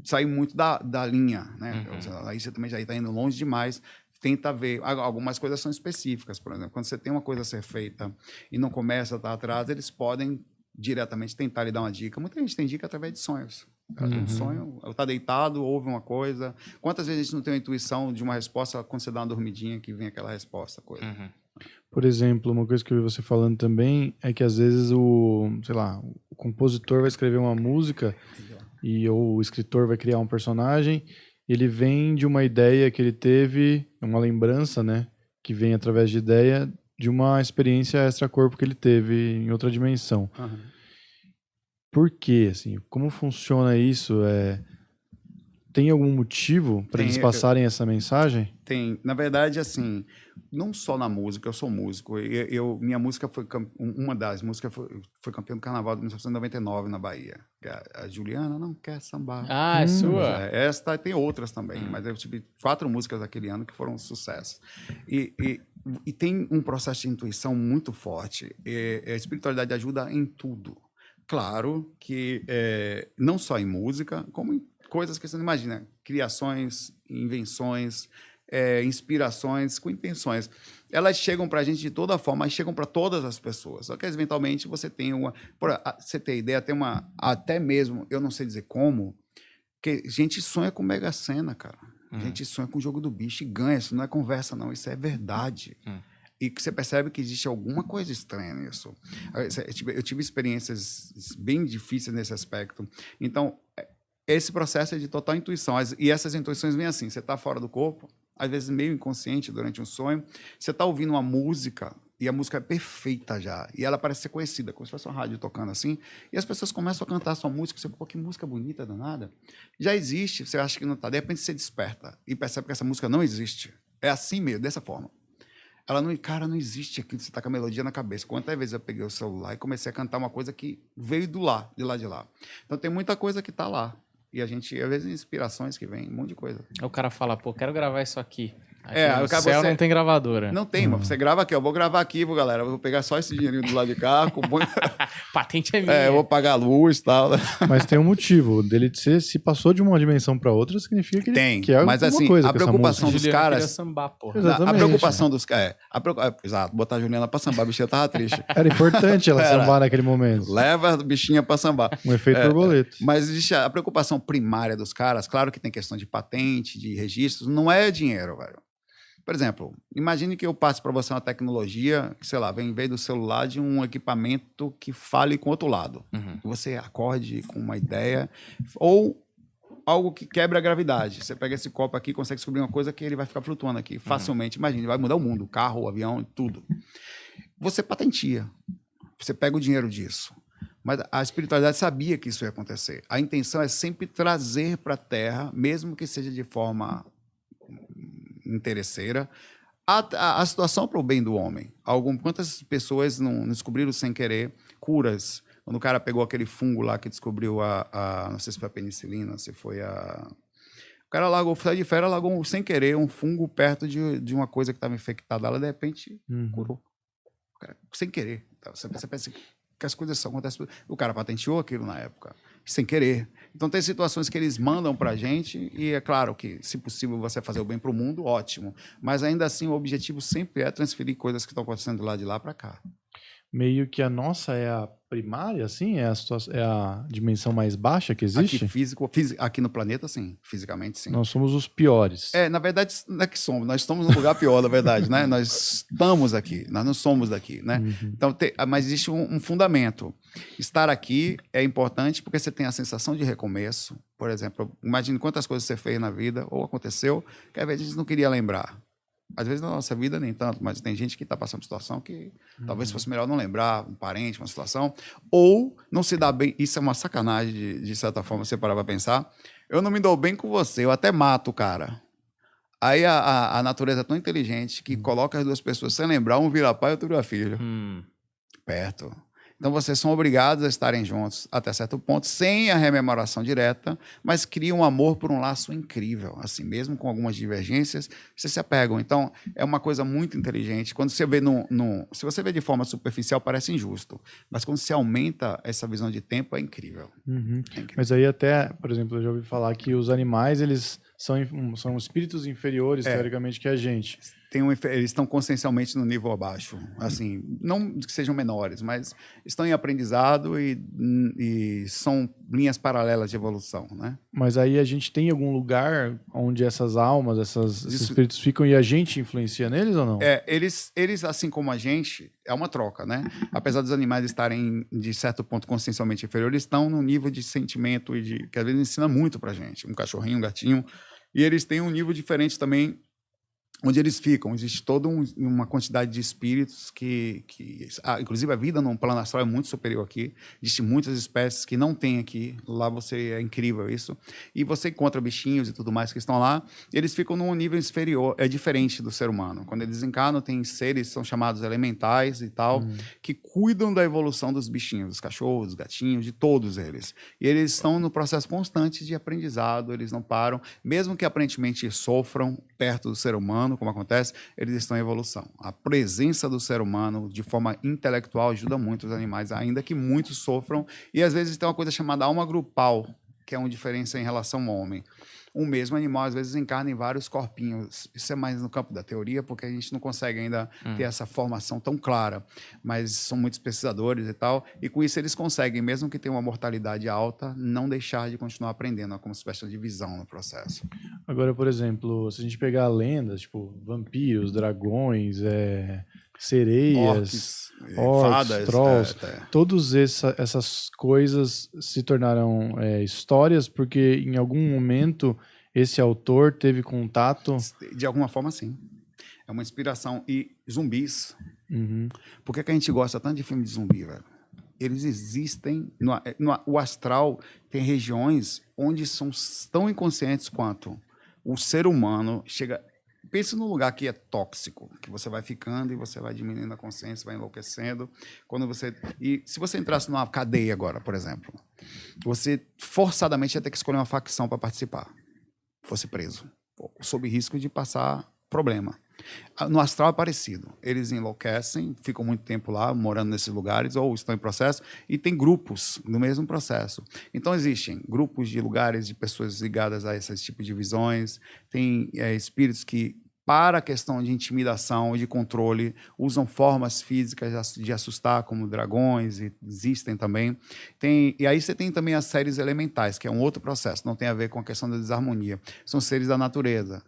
sair muito da linha. Né? Aí você também já está indo longe demais. Tenta ver. Algumas coisas são específicas, por exemplo. Quando você tem uma coisa a ser feita e não começa a estar atrás, eles podem diretamente tentar lhe dar uma dica. Muita gente tem dica através de sonhos. Ela tem um sonho, ela está deitado, ouve uma coisa. Quantas vezes a gente não tem uma intuição de uma resposta quando você dá uma dormidinha que vem aquela resposta? Por exemplo, uma coisa que eu vi você falando também é que às vezes o compositor vai escrever uma música ou o escritor vai criar um personagem. Ele vem de uma ideia que ele teve, uma lembrança, né? Que vem através de ideia de uma experiência extracorpo que ele teve em outra dimensão. Por quê? Assim, como funciona isso? Tem algum motivo para eles passarem essa mensagem? Tem. Na verdade, assim, não só na música, eu sou músico. Minha música uma das músicas foi campeã do Carnaval de 1999 na Bahia. A Juliana não quer sambar. Ah, é sua? Esta tem outras também, mas eu tive 4 músicas daquele ano que foram um sucesso. E tem um processo de intuição muito forte. A espiritualidade ajuda em tudo. Claro que não só em música, como em coisas que você não imagina, criações, invenções, inspirações com intenções. Elas chegam para a gente de toda forma, mas chegam para todas as pessoas. Só que, eventualmente, você tem você tem ideia, até mesmo, eu não sei dizer como, que a gente sonha com Mega Sena, cara. A gente sonha com o jogo do bicho e ganha. Isso não é conversa, não. Isso é verdade. E que você percebe que existe alguma coisa estranha nisso. Eu tive experiências bem difíceis nesse aspecto. Então, esse processo é de total intuição. E essas intuições vêm assim, você está fora do corpo, às vezes meio inconsciente durante um sonho, você está ouvindo uma música E a música é perfeita já. E ela parece ser conhecida, como se fosse uma rádio tocando assim. E as pessoas começam a cantar a sua música. Você, pô, que música bonita, danada. Já existe, você acha que não está. De repente você desperta e percebe que essa música não existe. É assim mesmo, dessa forma. Ela não, cara, não existe aquilo, você está com a melodia na cabeça. Quantas vezes eu peguei o celular e comecei a cantar uma coisa que veio de lá de lá. Então tem muita coisa que está lá. E a gente, às vezes, inspirações que vem, um monte de coisa. O cara fala, pô, quero gravar isso aqui. Aí no céu não tem gravadora. Não tem, mas você grava aqui, eu vou gravar aqui, galera. Eu vou pegar só esse dinheirinho do lado de cá. Patente é minha. Eu vou pagar a luz e tal. Mas tem um motivo dele se passou de uma dimensão para outra, significa que tem, que é mas alguma assim, coisa a preocupação dos caras... Sambar, porra. Exatamente. A preocupação dos caras... Exato, botar a Juliana pra sambar, a bichinha tava triste. Era importante ela sambar naquele momento. Leva a bichinha pra sambar. Um efeito borboleta. Mas existe a preocupação primária dos caras, claro que tem questão de patente, de registros, não é dinheiro, velho. Por exemplo, imagine que eu passe para você uma tecnologia, que, sei lá, vem em vez do celular de um equipamento que fale com o outro lado. Uhum. Você acorde com uma ideia, ou algo que quebra a gravidade. Você pega esse copo aqui e consegue descobrir uma coisa que ele vai ficar flutuando aqui facilmente. Imagine, vai mudar o mundo, o carro, o avião, tudo. Você patentia, você pega o dinheiro disso. Mas a espiritualidade sabia que isso ia acontecer. A intenção é sempre trazer para a Terra, mesmo que seja de forma interesseira, a situação para o bem do homem. Quantas pessoas não descobriram sem querer curas? Quando o cara pegou aquele fungo lá que descobriu não sei se foi a penicilina, se foi o cara saiu de férias, largou sem querer um fungo perto de uma coisa que estava infectada. Ela, de repente, curou. O cara, sem querer. Você pensa que as coisas só acontecem... O cara patenteou aquilo na época, sem querer. Então, tem situações que eles mandam para a gente e é claro que, se possível, você fazer o bem para o mundo, ótimo. Mas, ainda assim, o objetivo sempre é transferir coisas que estão acontecendo lá de lá para cá. Meio que a nossa é a primária, assim? É a dimensão mais baixa que existe? Aqui no planeta, sim. Fisicamente, sim. Nós somos os piores. Na verdade, não é que somos. Nós estamos num lugar pior, na verdade, né? Nós estamos aqui, nós não somos daqui, né? Então, mas existe um fundamento. Estar aqui é importante porque você tem a sensação de recomeço. Por exemplo, imagine quantas coisas você fez na vida ou aconteceu que às vezes a gente não queria lembrar. Às vezes na nossa vida nem tanto, mas tem gente que está passando por situação que talvez fosse melhor não lembrar, um parente, uma situação, ou não se dá bem. Isso é uma sacanagem, de certa forma, você parar para pensar. Eu não me dou bem com você, eu até mato o cara. Aí a natureza é tão inteligente que coloca as duas pessoas sem lembrar, um vira pai e outro vira filho. Perto. Então, vocês são obrigados a estarem juntos até certo ponto, sem a rememoração direta, mas criam um amor por um laço incrível. Assim, mesmo com algumas divergências, vocês se apegam. Então, é uma coisa muito inteligente. Quando você vê se você vê de forma superficial, parece injusto. Mas quando você aumenta essa visão de tempo, é incrível. É incrível. Mas aí até, por exemplo, eu já ouvi falar que os animais, eles são espíritos inferiores, teoricamente, que a gente. Eles estão consciencialmente no nível abaixo. Assim, não que sejam menores, mas estão em aprendizado e são linhas paralelas de evolução, né? Mas aí a gente tem algum lugar onde essas almas, esses espíritos ficam e a gente influencia neles ou não? Eles, assim como a gente, é uma troca, né? Apesar dos animais estarem, de certo ponto, consciencialmente inferiores, eles estão num nível de sentimento que às vezes ensina muito pra gente. Um cachorrinho, um gatinho. E eles têm um nível diferente também onde eles ficam. Existe toda uma quantidade de espíritos inclusive a vida no plano astral é muito superior aqui. Existem muitas espécies que não tem aqui. Lá é incrível isso. E você encontra bichinhos e tudo mais que estão lá. Eles ficam num nível inferior, é diferente do ser humano. Quando eles desencarnam, tem seres, são chamados elementais e tal, que cuidam da evolução dos bichinhos, dos cachorros, dos gatinhos, de todos eles. E eles estão no processo constante de aprendizado, eles não param. Mesmo que aparentemente sofram perto do ser humano, como acontece, eles estão em evolução. A presença do ser humano, de forma intelectual, ajuda muito os animais, ainda que muitos sofram. E, às vezes, tem uma coisa chamada alma grupal, que é uma diferença em relação ao homem. Um mesmo animal, às vezes, encarna em vários corpinhos. Isso é mais no campo da teoria, porque a gente não consegue ainda ter essa formação tão clara. Mas são muitos pesquisadores e tal, e com isso eles conseguem, mesmo que tenham uma mortalidade alta, não deixar de continuar aprendendo, é como se tivesse uma divisão no processo. Agora, por exemplo, se a gente pegar lendas, tipo vampiros, dragões, sereias, orcs, fadas, trolls, todas essas coisas se tornaram histórias porque em algum momento esse autor teve contato... De alguma forma, sim. É uma inspiração. E zumbis, Por que a gente gosta tanto de filme de zumbi, velho? Eles existem. O astral tem regiões onde são tão inconscientes quanto o ser humano chega. Pense num lugar que é tóxico, que você vai ficando e você vai diminuindo a consciência, vai enlouquecendo. E se você entrasse numa cadeia agora, por exemplo, você forçadamente ia ter que escolher uma facção para participar. Fosse preso, sob risco de passar problema. No astral é parecido. Eles enlouquecem, ficam muito tempo lá, morando nesses lugares, ou estão em processo, e tem grupos no mesmo processo. Então, existem grupos de lugares de pessoas ligadas a esse tipo de visões, tem espíritos que, para a questão de intimidação e de controle, usam formas físicas de assustar, como dragões, e existem também. E aí você tem também as séries elementais, que é um outro processo, não tem a ver com a questão da desarmonia. São seres da natureza,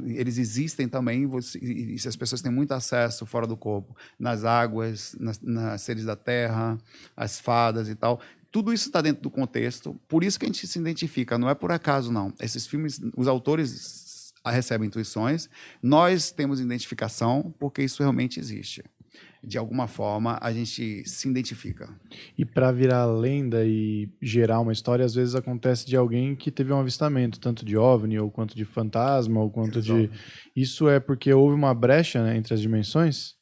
eles existem também, e as pessoas têm muito acesso fora do corpo, nas águas, nas seres da terra, as fadas e tal. Tudo isso está dentro do contexto, por isso que a gente se identifica, não é por acaso, não. Esses filmes, os autores recebem intuições, nós temos identificação porque isso realmente existe. De alguma forma, a gente se identifica. E para virar lenda e gerar uma história, às vezes acontece de alguém que teve um avistamento, tanto de OVNI, ou quanto de fantasma, ou quanto de... Isso é porque houve uma brecha, né, entre as dimensões?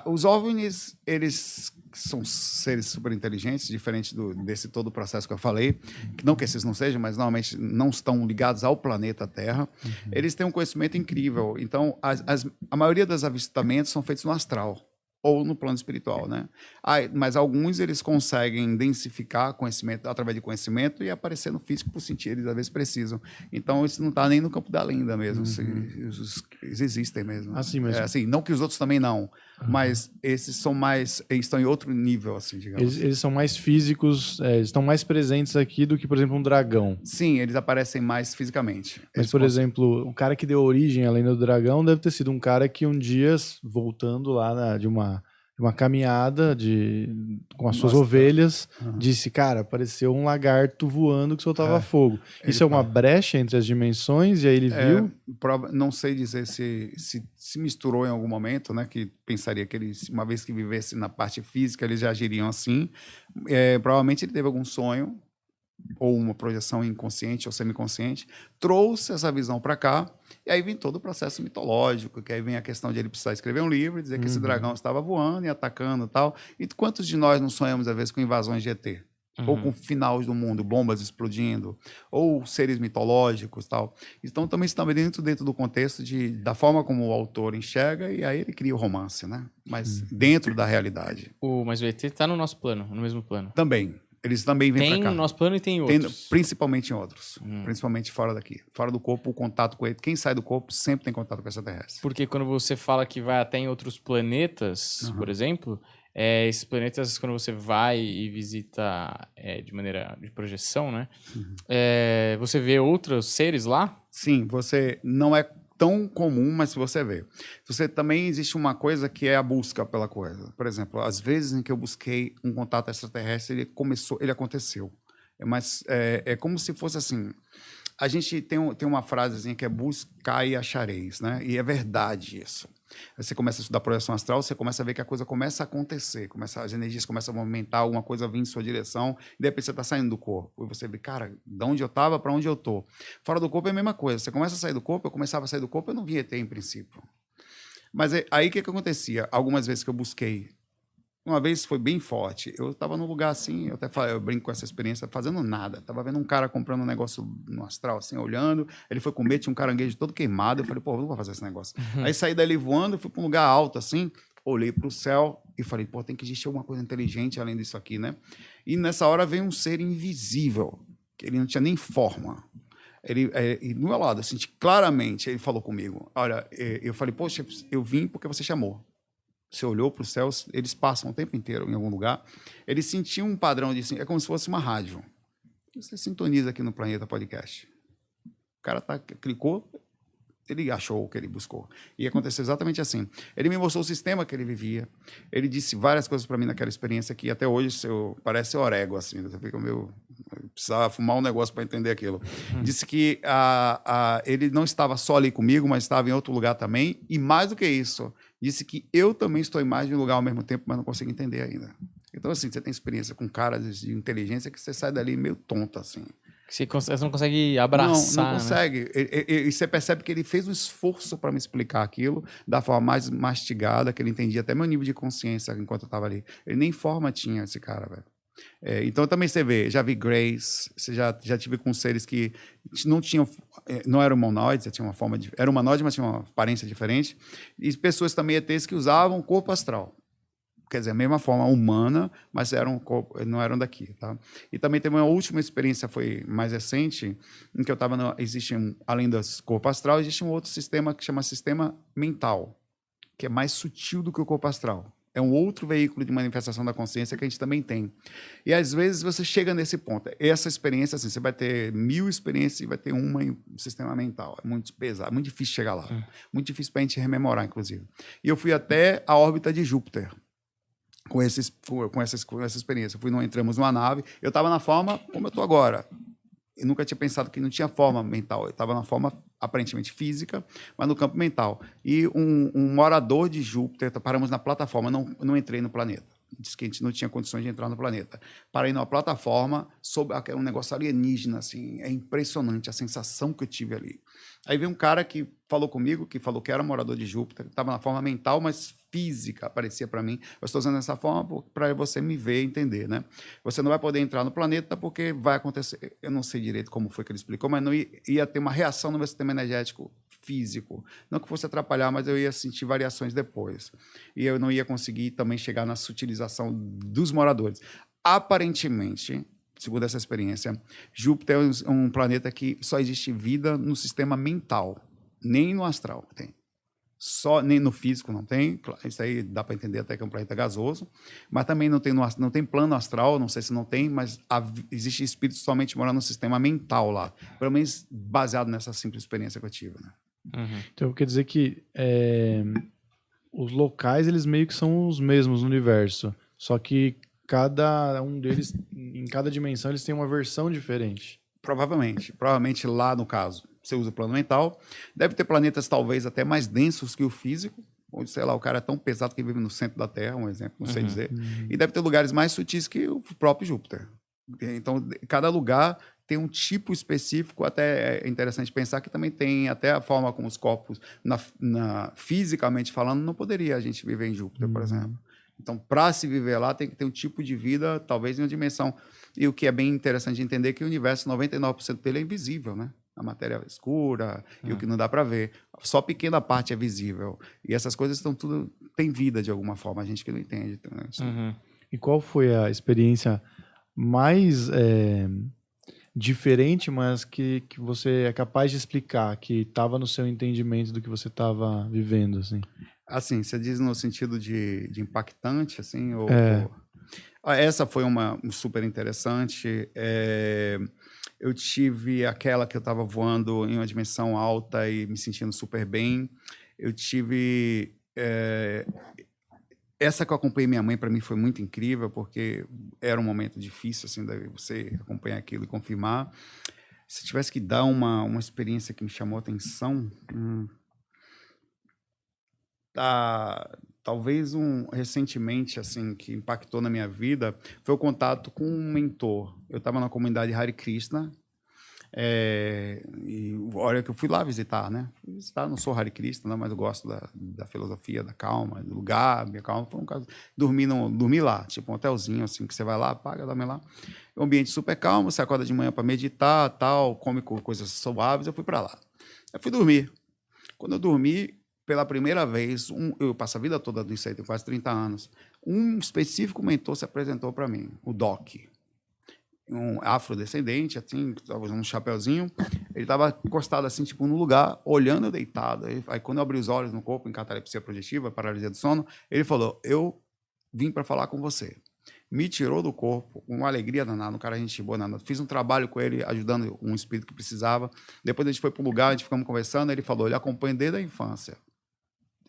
Os OVNIs, eles são seres super inteligentes, diferente desse todo o processo que eu falei, não que esses não sejam, mas normalmente não estão ligados ao planeta Terra. Eles têm um conhecimento incrível. Então, a maioria dos avistamentos são feitos no astral ou no plano espiritual, né? Mas alguns eles conseguem densificar conhecimento através de conhecimento e aparecer no físico por sentir, eles às vezes precisam. Então isso não está nem no campo da lenda mesmo, eles existem mesmo. Assim mesmo. Assim, não que os outros também não, mas esses são mais, eles estão em outro nível, assim, digamos. Eles são mais físicos, eles estão mais presentes aqui do que, por exemplo, um dragão. Sim, eles aparecem mais fisicamente. Mas, por exemplo, o cara que deu origem à lenda do dragão deve ter sido um cara que um dia, voltando lá de uma caminhada com as suas ovelhas, disse, cara, apareceu um lagarto voando que soltava fogo. Isso é uma brecha entre as dimensões e aí ele viu? Não sei dizer se misturou em algum momento, né? Que pensaria que ele, uma vez que vivesse na parte física, eles já agiriam assim. Provavelmente ele teve algum sonho ou uma projeção inconsciente ou semiconsciente, trouxe essa visão para cá, e aí vem todo o processo mitológico, que aí vem a questão de ele precisar escrever um livro e dizer que esse dragão estava voando e atacando e tal. E quantos de nós não sonhamos, às vezes, com invasões de ET? Ou com finais do mundo, bombas explodindo, ou seres mitológicos e tal. Então, também está dentro do contexto da forma como o autor enxerga, e aí ele cria o romance, né? Mas dentro da realidade. Mas o ET está no nosso plano, no mesmo plano. Também. Eles também vêm para cá. Tem no nosso plano e tem em outros. Principalmente em outros. Principalmente fora daqui. Fora do corpo, o contato com ele. Quem sai do corpo sempre tem contato com extraterrestre. Porque quando você fala que vai até em outros planetas, por exemplo, esses planetas, quando você vai e visita de maneira de projeção, né? Você vê outros seres lá? Sim, você não é tão comum, mas se você vê. Você também existe uma coisa que é a busca pela coisa. Por exemplo, às vezes em que eu busquei um contato extraterrestre, ele aconteceu. Mas é como se fosse assim. A gente tem uma frasezinha que é buscar e achareis, né? E é verdade isso. Você começa a estudar projeção astral, você começa a ver que a coisa começa a acontecer, as energias começam a movimentar, alguma coisa vir em sua direção, e de repente você está saindo do corpo. E você vê, cara, de onde eu estava para onde eu estou. Fora do corpo é a mesma coisa. Você começa a sair do corpo, eu começava a sair do corpo, eu não via ET em princípio. Mas aí o que acontecia? Algumas vezes que eu busquei, uma vez foi bem forte. Eu estava num lugar assim, eu brinco com essa experiência, fazendo nada. Estava vendo um cara comprando um negócio no astral, assim, olhando. Ele foi comer, tinha um caranguejo todo queimado. Eu falei, pô, eu não vou fazer esse negócio. Aí saí dali voando, fui para um lugar alto, assim, olhei para o céu e falei, pô, tem que existir alguma coisa inteligente além disso aqui, né? E nessa hora veio um ser invisível, que ele não tinha nem forma. E do meu lado, assim, claramente, ele falou comigo. Olha, eu falei, poxa, eu vim porque você chamou. Você olhou para os céus, eles passam o tempo inteiro em algum lugar. Eles sentiam um padrão de... É como se fosse uma rádio. Você sintoniza aqui no Planeta Podcast. O cara clicou, ele achou o que ele buscou. E aconteceu exatamente assim. Ele me mostrou o sistema que ele vivia. Ele disse várias coisas para mim naquela experiência que até hoje parece orégano, assim. Você fica meio... precisava fumar um negócio para entender aquilo. Disse que ele não estava só ali comigo, mas estava em outro lugar também. E mais do que isso, disse que eu também estou em mais de um lugar ao mesmo tempo, mas não consigo entender ainda. Então, assim, você tem experiência com caras de inteligência que você sai dali meio tonto, assim. Você não consegue abraçar, não consegue. E você percebe que ele fez um esforço para me explicar aquilo da forma mais mastigada, que ele entendia até meu nível de consciência enquanto eu estava ali. Ele nem forma tinha, esse cara, velho. Então também você vê, já vi Grace, já tive com seres que não tinham, não eram humanoides, tinha uma forma de, era humanoide, mas tinha uma aparência diferente, e pessoas também ETs que usavam corpo astral, quer dizer, a mesma forma humana, mas não eram daqui, tá? E também teve uma última experiência, foi mais recente, em que eu estava, além do corpo astral, existe um outro sistema que chama sistema mental, que é mais sutil do que o corpo astral. É um outro veículo de manifestação da consciência que a gente também tem. E, às vezes, você chega nesse ponto. Essa experiência, assim, você vai ter 1000 experiências e vai ter uma em sistema mental. É muito pesado, muito difícil chegar lá. Muito difícil para a gente rememorar, inclusive. E eu fui até a órbita de Júpiter com essa experiência. Entramos numa nave, eu estava na forma como eu estou agora. Eu nunca tinha pensado que não tinha forma mental. Eu estava na forma aparentemente física, mas no campo mental. E um morador de Júpiter, paramos na plataforma, não entrei no planeta. Disse que a gente não tinha condições de entrar no planeta. Parei numa plataforma, sobre um negócio alienígena, assim. É impressionante a sensação que eu tive ali. Aí veio um cara que falou comigo, que falou que era morador de Júpiter, estava na forma mental, mas física, aparecia para mim. Eu estou usando essa forma para você me ver e entender, né? Você não vai poder entrar no planeta porque vai acontecer... Eu não sei direito como foi que ele explicou, mas não ia ter uma reação no meu sistema energético físico. Não que fosse atrapalhar, mas eu ia sentir variações depois. E eu não ia conseguir também chegar na sutilização dos moradores. Aparentemente, segundo essa experiência, Júpiter é um planeta que só existe vida no sistema mental, nem no astral tem. Nem no físico não tem, isso aí dá para entender até que é um planeta gasoso, mas também não tem plano astral, não sei se não tem, mas existe espírito somente morando no sistema mental lá, pelo menos baseado nessa simples experiência que eu tive, né? Então quer dizer que os locais eles meio que são os mesmos no universo, só que cada um deles, em cada dimensão, eles têm uma versão diferente. Provavelmente lá no caso, você usa o plano mental. Deve ter planetas talvez até mais densos que o físico, onde, sei lá, o cara é tão pesado que vive no centro da Terra, um exemplo, não sei dizer. E deve ter lugares mais sutis que o próprio Júpiter. Então, cada lugar tem um tipo específico, até é interessante pensar que também tem até a forma como os corpos, fisicamente falando, não poderia a gente viver em Júpiter, por exemplo. Então, para se viver lá, tem que ter um tipo de vida, talvez em uma dimensão. E o que é bem interessante de entender é que o universo, 99% dele é invisível, né? A matéria é escura e o que não dá para ver. Só pequena parte é visível. E essas coisas têm vida de alguma forma, a gente que não entende. Né? E qual foi a experiência mais diferente, mas que você é capaz de explicar, que estava no seu entendimento do que você estava vivendo, assim? Assim, você diz no sentido de impactante, assim? Essa foi uma super interessante. Eu tive aquela que eu estava voando em uma dimensão alta e me sentindo super bem. Eu tive... essa que eu acompanhei minha mãe, para mim, foi muito incrível, porque era um momento difícil, assim, de você acompanhar aquilo e confirmar. Se tivesse que dar uma experiência que me chamou a atenção... talvez recentemente, assim, que impactou na minha vida, foi o contato com um mentor. Eu estava na comunidade Hare Krishna, e olha que eu fui lá visitar, né? Não sou Hare Krishna, não, mas eu gosto da filosofia, da calma, do lugar, minha calma. Foi um caso, dormi lá, tipo um hotelzinho, assim, que você vai lá, paga, dorme lá. Um ambiente super calmo, você acorda de manhã para meditar, tal, come coisas suaves, eu fui para lá. Eu fui dormir. Quando eu dormi, pela primeira vez, eu passo a vida toda nisso aí, tenho quase 30 anos, um específico mentor se apresentou para mim, o Doc. Um afrodescendente, assim, estava usando um chapeuzinho, ele estava encostado assim, tipo, num lugar, olhando deitado. Aí quando eu abri os olhos no corpo, em catalepsia projetiva, paralisia do sono, ele falou, eu vim para falar com você. Me tirou do corpo, com uma alegria danada, um cara gente boa danada. Fiz um trabalho com ele, ajudando um espírito que precisava. Depois a gente foi para um lugar, a gente ficamos conversando, ele falou, ele acompanha desde a infância.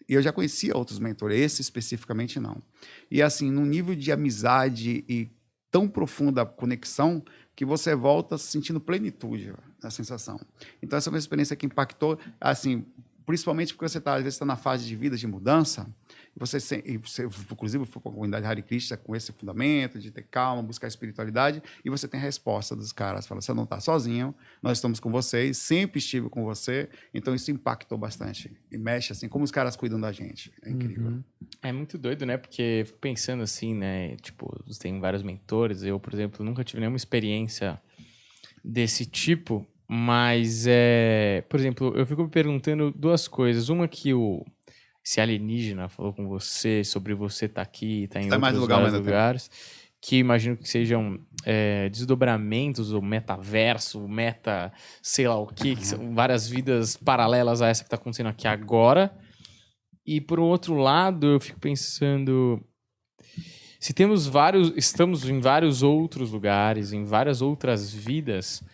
E eu já conhecia outros mentores, esse especificamente não. E assim, num nível de amizade e tão profunda conexão que você volta sentindo plenitude na sensação. Então essa é uma experiência que impactou, assim, principalmente porque você às vezes está na fase de vida de mudança, você inclusive foi para a comunidade Hare Krishna com esse fundamento de ter calma, buscar espiritualidade, e você tem a resposta dos caras, fala, você não está sozinho, nós estamos com vocês, sempre estive com você, então isso impactou bastante, e mexe assim, como os caras cuidam da gente, é incrível. É muito doido, né, porque eu fico pensando assim, né, tipo, você tem vários mentores, eu, por exemplo, nunca tive nenhuma experiência desse tipo, mas, por exemplo, eu fico me perguntando duas coisas, uma que esse alienígena falou com você, sobre você estar aqui, estar em outros lugares, que imagino que sejam desdobramentos, ou metaverso, sei lá o quê, que são várias vidas paralelas a essa que está acontecendo aqui agora. E por um outro lado, eu fico pensando, se estamos em vários outros lugares, em várias outras vidas,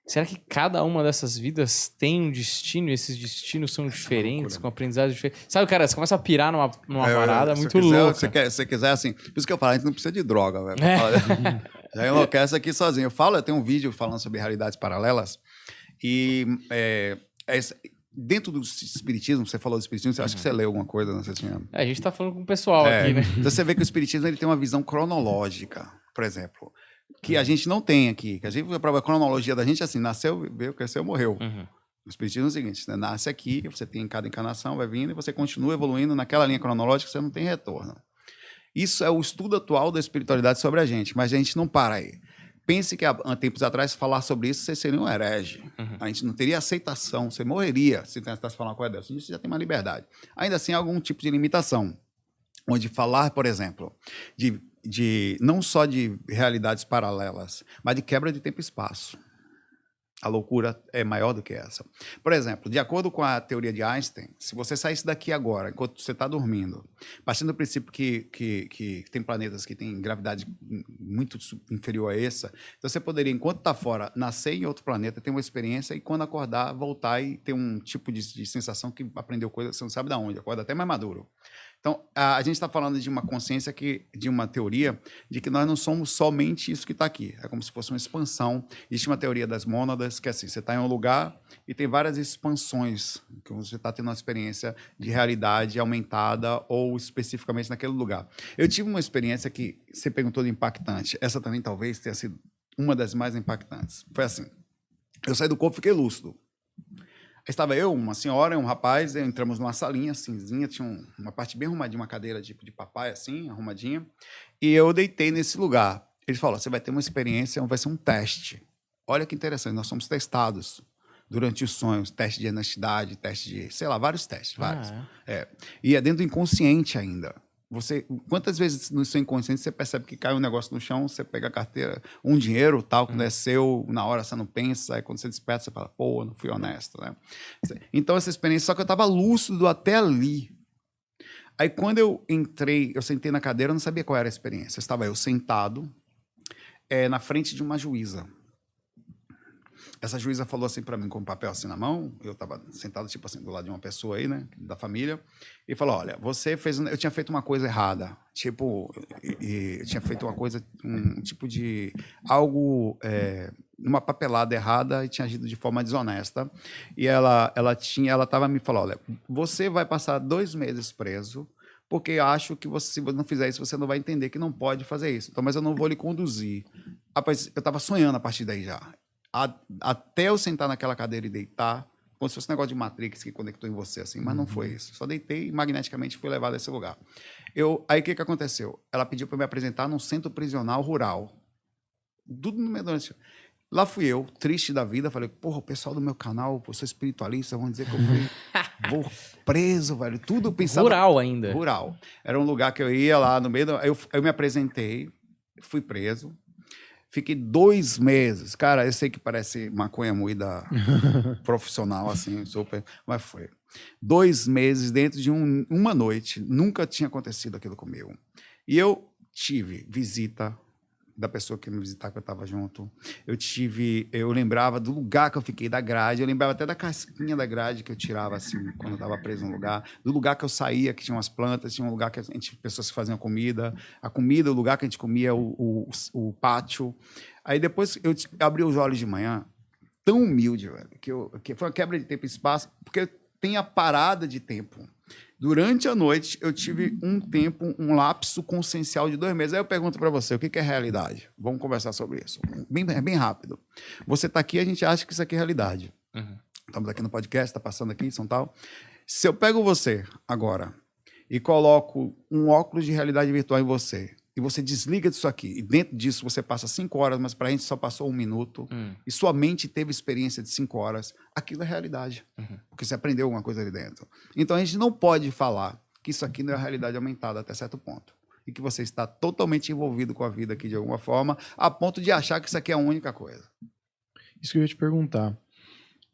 será que cada uma dessas vidas tem um destino e esses destinos são diferentes, com aprendizagem diferente? Sabe, cara, você começa a pirar numa parada muito louca. Se você quiser, assim, por isso que eu falo, a gente não precisa de droga, velho. Já enlouquece aqui sozinho. Eu tenho um vídeo falando sobre realidades paralelas e dentro do espiritismo, você falou do espiritismo, acho que você leu alguma coisa, não sei se a gente tá falando com o pessoal aqui, né? Então você vê que o espiritismo ele tem uma visão cronológica, por exemplo, que a gente não tem aqui. Que a cronologia da gente é assim, nasceu, veio, cresceu, morreu. O espiritismo é o seguinte, né? Nasce aqui, você tem cada encarnação, vai vindo, e você continua evoluindo naquela linha cronológica, você não tem retorno. Isso é o estudo atual da espiritualidade sobre a gente, mas a gente não para aí. Pense que há tempos atrás, falar sobre isso, você seria um herege. A gente não teria aceitação, você morreria se tentasse falar uma coisa dessa. A gente já tem uma liberdade. Ainda assim, há algum tipo de limitação. Onde falar, por exemplo, não só de realidades paralelas, mas de quebra de tempo e espaço. A loucura é maior do que essa. Por exemplo, de acordo com a teoria de Einstein, se você saísse daqui agora, enquanto você está dormindo, partindo do princípio que tem planetas que têm gravidade muito inferior a essa, então você poderia, enquanto está fora, nascer em outro planeta, ter uma experiência e quando acordar, voltar e ter um tipo de sensação que aprendeu coisa que você não sabe de onde, acorda até mais maduro. Então, a gente está falando de uma consciência, de uma teoria de que nós não somos somente isso que está aqui. É como se fosse uma expansão. Existe uma teoria das mônadas, que é assim, você está em um lugar e tem várias expansões, que você está tendo uma experiência de realidade aumentada ou especificamente naquele lugar. Eu tive uma experiência que você perguntou de impactante. Essa também talvez tenha sido uma das mais impactantes. Foi assim, eu saí do corpo e fiquei lúcido. Estava eu, uma senhora e um rapaz, entramos numa salinha cinzinha, tinha uma parte bem arrumadinha, uma cadeira tipo de papai, assim, arrumadinha, e eu deitei nesse lugar. Ele falou, você vai ter uma experiência, vai ser um teste. Olha que interessante, nós somos testados durante os sonhos, teste de honestidade, teste de, sei lá, vários testes, vários. E é dentro do inconsciente ainda. Quantas vezes no seu inconsciente você percebe que cai um negócio no chão, você pega a carteira, um dinheiro, tal, quando é seu, na hora você não pensa, aí quando você desperta, você fala, pô, não fui honesto, né? Então, essa experiência, só que eu estava lúcido até ali. Aí, quando eu sentei na cadeira, eu não sabia qual era a experiência. Estava eu sentado na frente de uma juíza. Essa juíza falou assim para mim, com um papel assim na mão, eu estava sentado, tipo assim, do lado de uma pessoa aí, né, da família, e falou, olha, eu tinha feito uma coisa errada, tipo, eu tinha feito uma coisa, um tipo de algo, uma papelada errada e tinha agido de forma desonesta, e ela estava me falando, olha, você vai passar 2 meses preso, porque eu acho que se você não fizer isso, você não vai entender que não pode fazer isso, então, mas eu não vou lhe conduzir. Rapaz, eu estava sonhando a partir daí já. Até eu sentar naquela cadeira e deitar, como se fosse um negócio de Matrix que conectou em você, assim, mas não foi isso. Só deitei e magneticamente fui levado a esse lugar. Aí o que aconteceu? Ela pediu para me apresentar num centro prisional rural. Tudo no meio do... Lá fui eu, triste da vida, falei, porra, o pessoal do meu canal, eu sou espiritualista, vão dizer que eu vou preso, velho. Tudo eu pensava... Rural ainda. Rural. Era um lugar que eu ia lá no meio... Eu me apresentei, fui preso. Fiquei 2 meses. Cara, eu sei que parece maconha moída profissional, assim, super, mas foi. 2 meses dentro de uma noite. Nunca tinha acontecido aquilo comigo. E eu tive visita da pessoa que me visitava, que eu estava junto. Eu lembrava do lugar que eu fiquei, da grade. Eu lembrava até da casquinha da grade que eu tirava, assim, quando eu estava preso no lugar. Do lugar que eu saía, que tinha umas plantas, tinha um lugar que pessoas que faziam comida. A comida, o lugar que a gente comia, o pátio. Aí depois eu abri os olhos de manhã, tão humilde, velho, que foi uma quebra de tempo e espaço, porque tem a parada de tempo. Durante a noite, eu tive um lapso consciencial de 2 meses. Aí eu pergunto para você, o que é realidade? Vamos conversar sobre isso. Bem rápido. Você está aqui, a gente acha que isso aqui é realidade. Uhum. Estamos aqui no podcast, está passando aqui, São tal. Se eu pego você agora e coloco um óculos de realidade virtual em você, e você desliga disso aqui, e dentro disso você passa 5 horas, mas para a gente só passou 1 minuto, e sua mente teve experiência de 5 horas, aquilo é realidade, porque você aprendeu alguma coisa ali dentro. Então a gente não pode falar que isso aqui não é a realidade aumentada até certo ponto, e que você está totalmente envolvido com a vida aqui de alguma forma, a ponto de achar que isso aqui é a única coisa. Isso que eu ia te perguntar,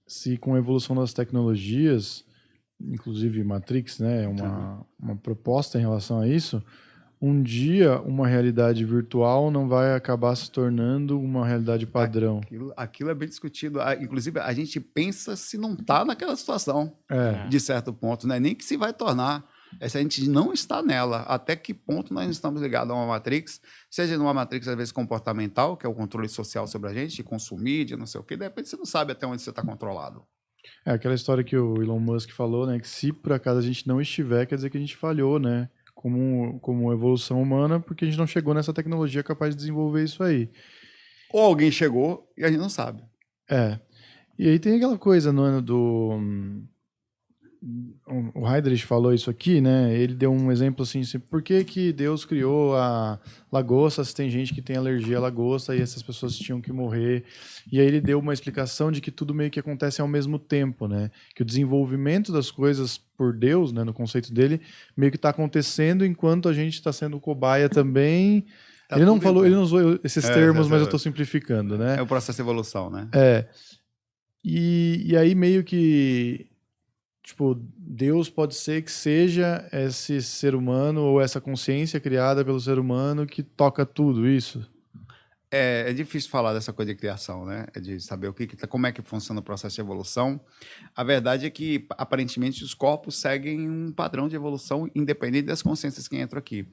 se com a evolução das tecnologias, inclusive Matrix, né, uma proposta em relação a isso, um dia uma realidade virtual não vai acabar se tornando uma realidade padrão. Aquilo é bem discutido. Inclusive, a gente pensa se não está naquela situação, de certo ponto, né? Nem que se vai tornar. Se a gente não está nela, até que ponto nós estamos ligados a uma Matrix, seja numa Matrix, às vezes, comportamental, que é o controle social sobre a gente, de consumir, de não sei o quê, de repente você não sabe até onde você está controlado. É aquela história que o Elon Musk falou, né? Que se por acaso a gente não estiver, quer dizer que a gente falhou, né? Como evolução humana, porque a gente não chegou nessa tecnologia capaz de desenvolver isso aí. Ou alguém chegou e a gente não sabe. E aí tem aquela coisa no ano do... O Heidrich falou isso aqui, né? Ele deu um exemplo assim, por que Deus criou a lagosta se tem gente que tem alergia à lagosta e essas pessoas tinham que morrer? E aí ele deu uma explicação de que tudo meio que acontece ao mesmo tempo, né? Que o desenvolvimento das coisas por Deus, né, no conceito dele, meio que está acontecendo enquanto a gente está sendo cobaia também. Ele não falou, ele não usou esses termos, mas eu estou simplificando, né? É o processo de evolução, né? E aí meio que tipo, Deus pode ser que seja esse ser humano ou essa consciência criada pelo ser humano que toca tudo isso? É difícil falar dessa coisa de criação, né? De saber como é que funciona o processo de evolução. A verdade é que, aparentemente, os corpos seguem um padrão de evolução independente das consciências que entram aqui.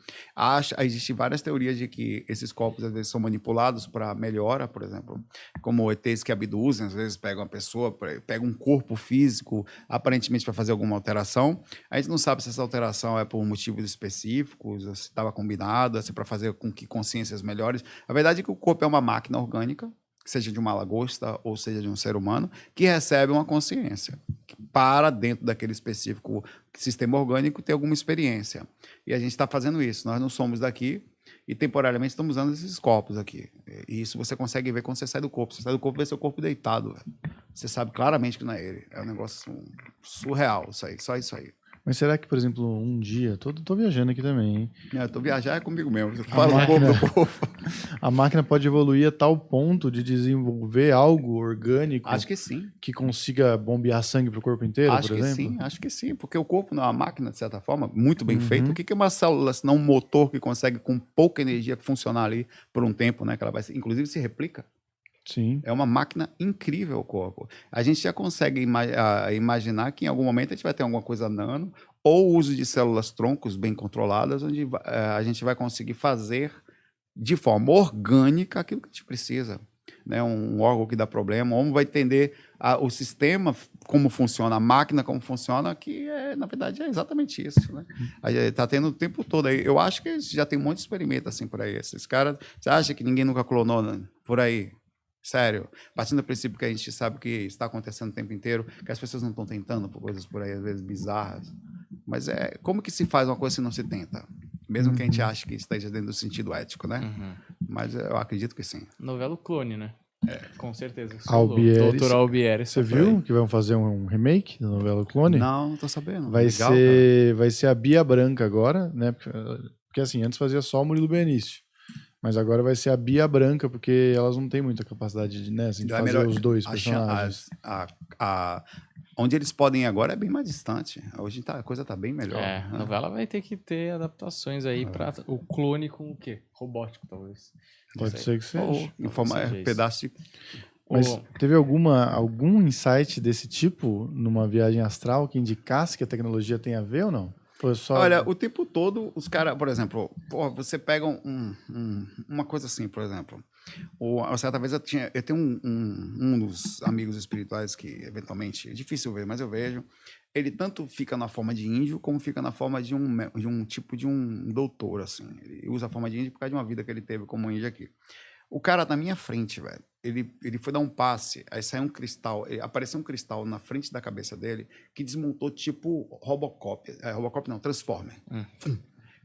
Existem várias teorias de que esses corpos, às vezes, são manipulados para melhora, por exemplo, como ETs que abduzem, às vezes pegam uma pessoa, pegam um corpo físico, aparentemente para fazer alguma alteração. A gente não sabe se essa alteração é por motivos específicos, se estava combinado, se é para fazer com que consciências melhores. A verdade é que o corpo é uma máquina orgânica, seja de uma lagosta ou seja de um ser humano, que recebe uma consciência, que para dentro daquele específico sistema orgânico ter alguma experiência. E a gente está fazendo isso. Nós não somos daqui e temporariamente estamos usando esses corpos aqui. E isso você consegue ver quando você sai do corpo. Você sai do corpo e vê seu corpo deitado. Você sabe claramente que não é ele. É um negócio surreal, isso aí, só isso aí. Mas será que, por exemplo, um dia... Tô viajando aqui também, hein? Eu tô viajando é comigo mesmo. Você fala um pouco do povo. A máquina pode evoluir a tal ponto de desenvolver algo orgânico... Acho que sim. Que consiga bombear sangue pro corpo inteiro, por exemplo? Acho que sim. Porque o corpo não é uma máquina, de certa forma, muito bem feita. O que é uma célula, se não um motor que consegue, com pouca energia, funcionar ali por um tempo, né? Que ela vai, inclusive, se replica. Sim. É uma máquina incrível o corpo. A gente já consegue imaginar que em algum momento a gente vai ter alguma coisa nano ou uso de células troncos bem controladas, onde a gente vai conseguir fazer de forma orgânica aquilo que a gente precisa. Né? Um órgão que dá problema, ou vai entender o sistema, como funciona, a máquina, como funciona, que na verdade é exatamente isso. Né? Está tendo o tempo todo aí. Eu acho que já tem um monte de experimento assim por aí. Esses caras, você acha que ninguém nunca clonou, né? Por aí? Sério, partindo do princípio que a gente sabe que está acontecendo o tempo inteiro, que as pessoas não estão tentando por coisas por aí, às vezes bizarras. Mas como que se faz uma coisa se não se tenta? Mesmo que a gente ache que esteja dentro do sentido ético, né? Mas eu acredito que sim. Novela O Clone, né? Com certeza. Albieri. Doutor Albieri. Você viu que vão fazer um remake da novela O Clone? Não tô sabendo. Vai ser a Bia Branca agora, né? Porque assim, antes fazia só o Murilo Benício. Mas agora vai ser a Bia Branca, porque elas não têm muita capacidade de, né, assim, de fazer os dois personagens. Onde eles podem ir agora é bem mais distante. Hoje a coisa tá bem melhor. A novela vai ter que ter adaptações aí para o clone com o quê? Robótico, talvez. Pode ser que seja. Pedaço de... Mas teve algum insight desse tipo numa viagem astral que indicasse que a tecnologia tem a ver ou não? Olha, o tempo todo, os caras, por exemplo, você pega uma coisa assim, por exemplo, Certa vez eu tenho um dos amigos espirituais que, eventualmente, é difícil ver, mas eu vejo, ele tanto fica na forma de índio, como fica na forma de um tipo de um doutor, assim. Ele usa a forma de índio por causa de uma vida que ele teve como índio aqui. O cara na minha frente, velho, ele foi dar um passe, aí saiu um cristal, apareceu um cristal na frente da cabeça dele que desmontou tipo Robocop. Robocop não, Transformer.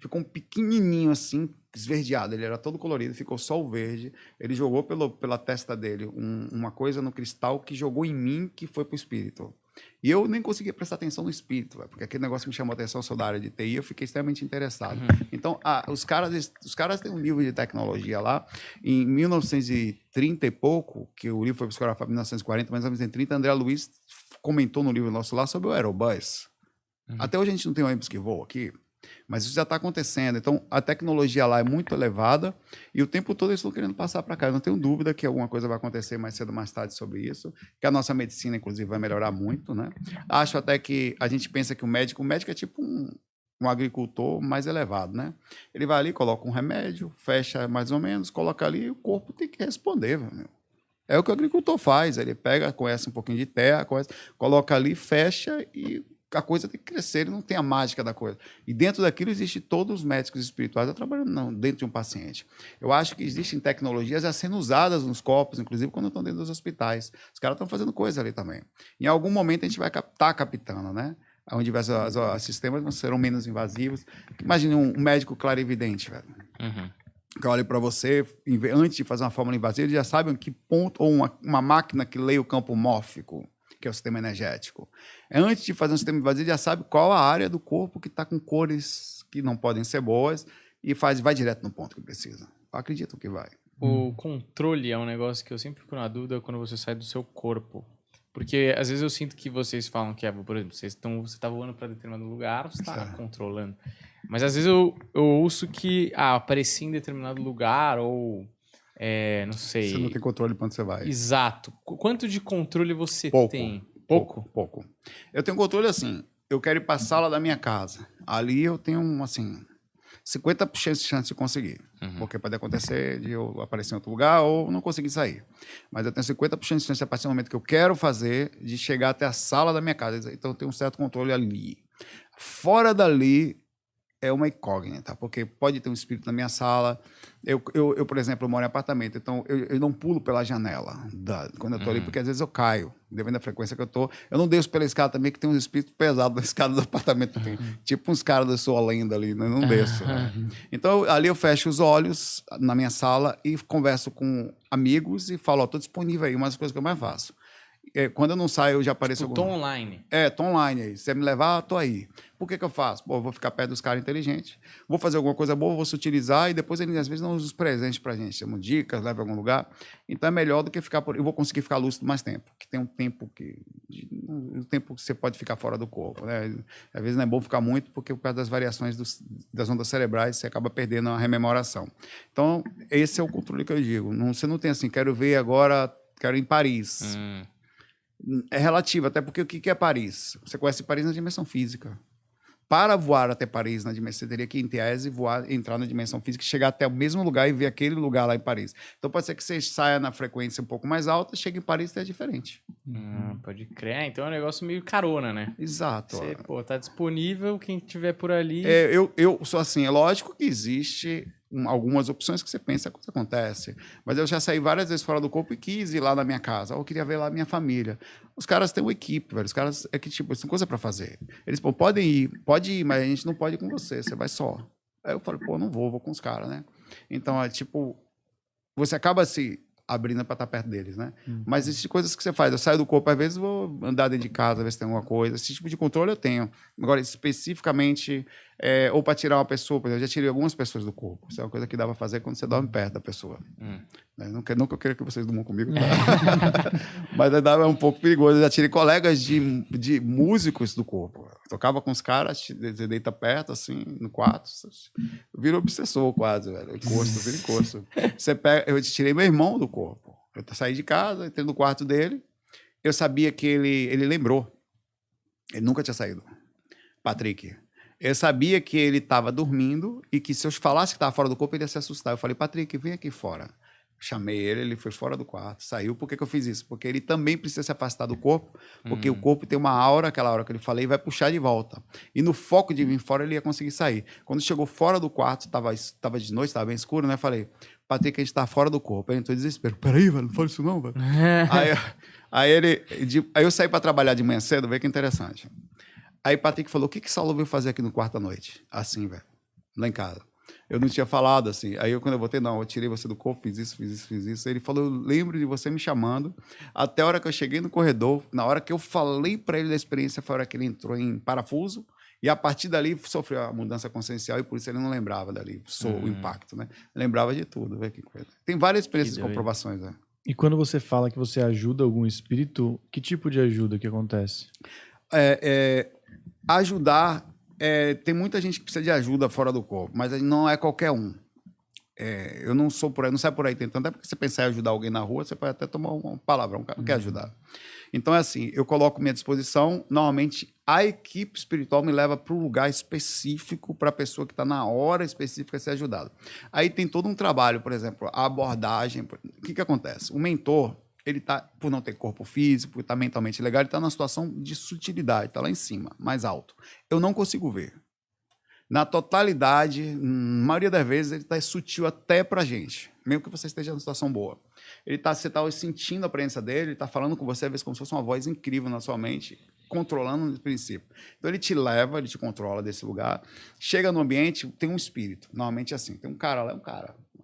Ficou um pequenininho assim, esverdeado. Ele era todo colorido, ficou só o verde. Ele jogou pela testa dele uma coisa no cristal que jogou em mim, que foi pro espírito. E eu nem conseguia prestar atenção no espírito, véio, porque aquele negócio me chamou a atenção, eu sou da área de TI, eu fiquei extremamente interessado. Então, os caras têm um livro de tecnologia lá, em 1930 e pouco, que o livro foi psicografado em 1940, mas em 1930, André Luiz comentou no livro nosso lá sobre o Aerobus. Até hoje a gente não tem ônibus que voa aqui, mas isso já está acontecendo. Então, a tecnologia lá é muito elevada e o tempo todo eles estão querendo passar para cá. Eu não tenho dúvida que alguma coisa vai acontecer mais cedo ou mais tarde sobre isso, que a nossa medicina, inclusive, vai melhorar muito, né? Acho até que a gente pensa que o médico é tipo um agricultor mais elevado, né? Ele vai ali, coloca um remédio, fecha mais ou menos, coloca ali e o corpo tem que responder, meu. É o que o agricultor faz. Ele pega, conhece um pouquinho de terra, coloca ali, fecha e a coisa tem que crescer, ele não tem a mágica da coisa. E dentro daquilo existe todos os médicos espirituais trabalhando dentro de um paciente. Eu acho que existem tecnologias já sendo usadas nos corpos, inclusive quando estão dentro dos hospitais. Os caras estão fazendo coisa ali também. Em algum momento a gente vai estar captando, né? Onde os sistemas serão menos invasivos. Imagine um médico clarividente, velho. Que olha para você, antes de fazer uma fórmula invasiva, ele já sabe em que ponto, ou uma máquina que leia o campo mórfico, que é o sistema energético. Antes de fazer um sistema invasivo, já sabe qual a área do corpo que está com cores que não podem ser boas e vai direto no ponto que precisa. Eu acredito que vai. O controle é um negócio que eu sempre fico na dúvida quando você sai do seu corpo. Porque às vezes eu sinto que vocês falam que, por exemplo, você está voando para determinado lugar, você está controlando. Mas às vezes eu ouço que apareci em determinado lugar ou... não sei. Você não tem controle para onde você vai. Exato. Quanto de controle você tem? Pouco. Eu tenho controle assim. Eu quero ir para a sala da minha casa. Ali eu tenho, assim, 50% de chance de conseguir. Porque pode acontecer de eu aparecer em outro lugar ou não conseguir sair. Mas eu tenho 50% de chance de, a partir do momento que eu quero fazer, de chegar até a sala da minha casa. Então eu tenho um certo controle ali. Fora dali, é uma incógnita, porque pode ter um espírito na minha sala. Eu por exemplo, eu moro em apartamento, então eu não pulo pela janela quando eu estou ali, porque às vezes eu caio, dependendo da frequência que eu estou. Eu não desço pela escada também, que tem uns espíritos pesados na escada do apartamento. Tem, tipo uns caras da sua lenda ali, né? Eu não desço. Né? Então, ali eu fecho os olhos na minha sala e converso com amigos e falo, estou disponível aí, uma das coisas que eu mais faço. Quando eu não saio, eu já apareço... Tô online. Tô online aí. Se você me levar, tô aí. Por que eu faço? Eu vou ficar perto dos caras inteligentes, vou fazer alguma coisa boa, vou se utilizar e depois eles, às vezes, não usam os presentes pra gente. Chamam dicas, levam a algum lugar. Então, é melhor do que ficar... Eu vou conseguir ficar lúcido mais tempo, que tem um tempo o tempo que você pode ficar fora do corpo, né? Às vezes não é bom ficar muito, porque por causa das variações das ondas cerebrais, você acaba perdendo a rememoração. Então, esse é o controle que eu digo. Você não tem assim, quero ver agora, quero ir em Paris. É relativo, até porque o que é Paris? Você conhece Paris na dimensão física. Para voar até Paris na dimensão, você teria que, em tese, entrar na dimensão física, chegar até o mesmo lugar e ver aquele lugar lá em Paris. Então pode ser que você saia na frequência um pouco mais alta, chegue em Paris e é diferente. Pode crer. Então é um negócio meio carona, né? Exato. Você, tá disponível, quem tiver por ali... Eu sou assim, é lógico que existe algumas opções que você pensa que acontece, mas eu já saí várias vezes fora do corpo e quis ir lá na minha casa, ou eu queria ver lá a minha família. Os caras têm uma equipe, velho, os caras é que tipo, tem coisa para fazer. Eles, pode ir, mas a gente não pode ir com você vai só. Aí eu falei, não vou com os caras, né? Então, você acaba se abrindo para estar perto deles, né? Mas existem coisas que você faz. Eu saio do corpo, às vezes vou andar dentro de casa, ver se tem alguma coisa. Esse tipo de controle eu tenho. Agora, especificamente, ou para tirar uma pessoa, por exemplo, eu já tirei algumas pessoas do corpo. Isso é uma coisa que dá para fazer quando você dorme perto da pessoa. Nunca eu queria que vocês durmam comigo, tá? Mas é um pouco perigoso. Eu já tirei colegas de músicos do corpo. Eu tocava com os caras, você deita perto, assim, no quarto. Vira obsessor quase, velho. Vira encosto. Eu tirei meu irmão do corpo. Eu saí de casa, entrei no quarto dele. Eu sabia que ele lembrou. Ele nunca tinha saído. Patrick. Eu sabia que ele estava dormindo e que se eu falasse que estava fora do corpo, ele ia se assustar. Eu falei, Patrick, vem aqui fora. Chamei ele foi fora do quarto, saiu. Por que eu fiz isso? Porque ele também precisa se afastar do corpo, porque o corpo tem uma aura, aquela aura que eu falei, vai puxar de volta. E no foco de vir fora, ele ia conseguir sair. Quando chegou fora do quarto, tava de noite, estava bem escuro, né? Falei, Patrick, a gente tá fora do corpo. Ele entrou em desespero. Peraí, velho, não fala isso não, velho. Aí eu saí para trabalhar de manhã cedo, vê que interessante. Aí Patrick falou, o que Saulo veio fazer aqui no quarto à noite? Assim, velho, lá em casa. Eu não tinha falado assim. Aí quando eu voltei, não, eu tirei você do corpo, fiz isso. Ele falou, eu lembro de você me chamando. Até a hora que eu cheguei no corredor, na hora que eu falei para ele da experiência, foi a hora que ele entrou em parafuso. E a partir dali sofreu a mudança consciencial e por isso ele não lembrava dali, o impacto, né? Lembrava de tudo, vê que coisa. Tem várias experiências e comprovações, né? E quando você fala que você ajuda algum espírito, que tipo de ajuda que acontece? Ajudar... tem muita gente que precisa de ajuda fora do corpo, mas não é qualquer um. Eu não sou por aí, não sai por aí tentando. Até porque você pensar em ajudar alguém na rua, você pode até tomar uma palavra, um cara não quer ajudar. Então, é assim, eu coloco minha disposição, normalmente a equipe espiritual me leva para um lugar específico para a pessoa que está na hora específica ser ajudada. Aí tem todo um trabalho, por exemplo, a abordagem. O que acontece? O mentor, ele está, por não ter corpo físico, por estar mentalmente legal, ele está numa situação de sutilidade, está lá em cima, mais alto. Eu não consigo ver. Na totalidade, na maioria das vezes, ele está sutil até para a gente, mesmo que você esteja numa situação boa. Você está sentindo a presença dele, ele está falando com você, às vezes como se fosse uma voz incrível na sua mente, controlando no princípio. Então ele te leva, ele te controla desse lugar. Chega no ambiente, tem um espírito, normalmente assim, tem um cara lá,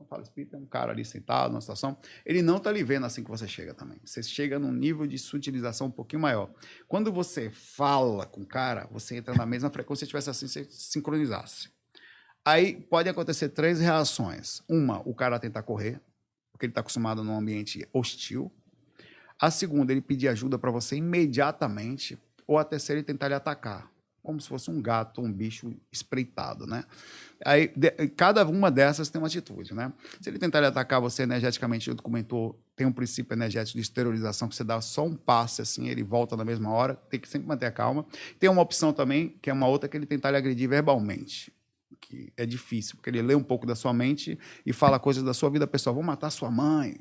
fala espírito, tem um cara ali sentado numa situação, ele não está lhe vendo assim que você chega também. Você chega num nível de sutilização um pouquinho maior. Quando você fala com o cara, você entra na mesma frequência, se tivesse assim, você sincronizasse. Aí pode acontecer 3 reações. Uma, o cara tentar correr, porque ele está acostumado num ambiente hostil. A segunda, ele pedir ajuda para você imediatamente, ou a terceira, ele tentar lhe atacar, como se fosse um gato, um bicho espreitado, né? Aí, cada uma dessas tem uma atitude, né? Se ele tentar atacar você energeticamente, junto com o mentor, tem um princípio energético de esterilização, que você dá só um passe, assim, ele volta na mesma hora, tem que sempre manter a calma. Tem uma opção também, que é uma outra, que ele tentar lhe agredir verbalmente, que é difícil, porque ele lê um pouco da sua mente e fala coisas da sua vida pessoal. Vou matar sua mãe,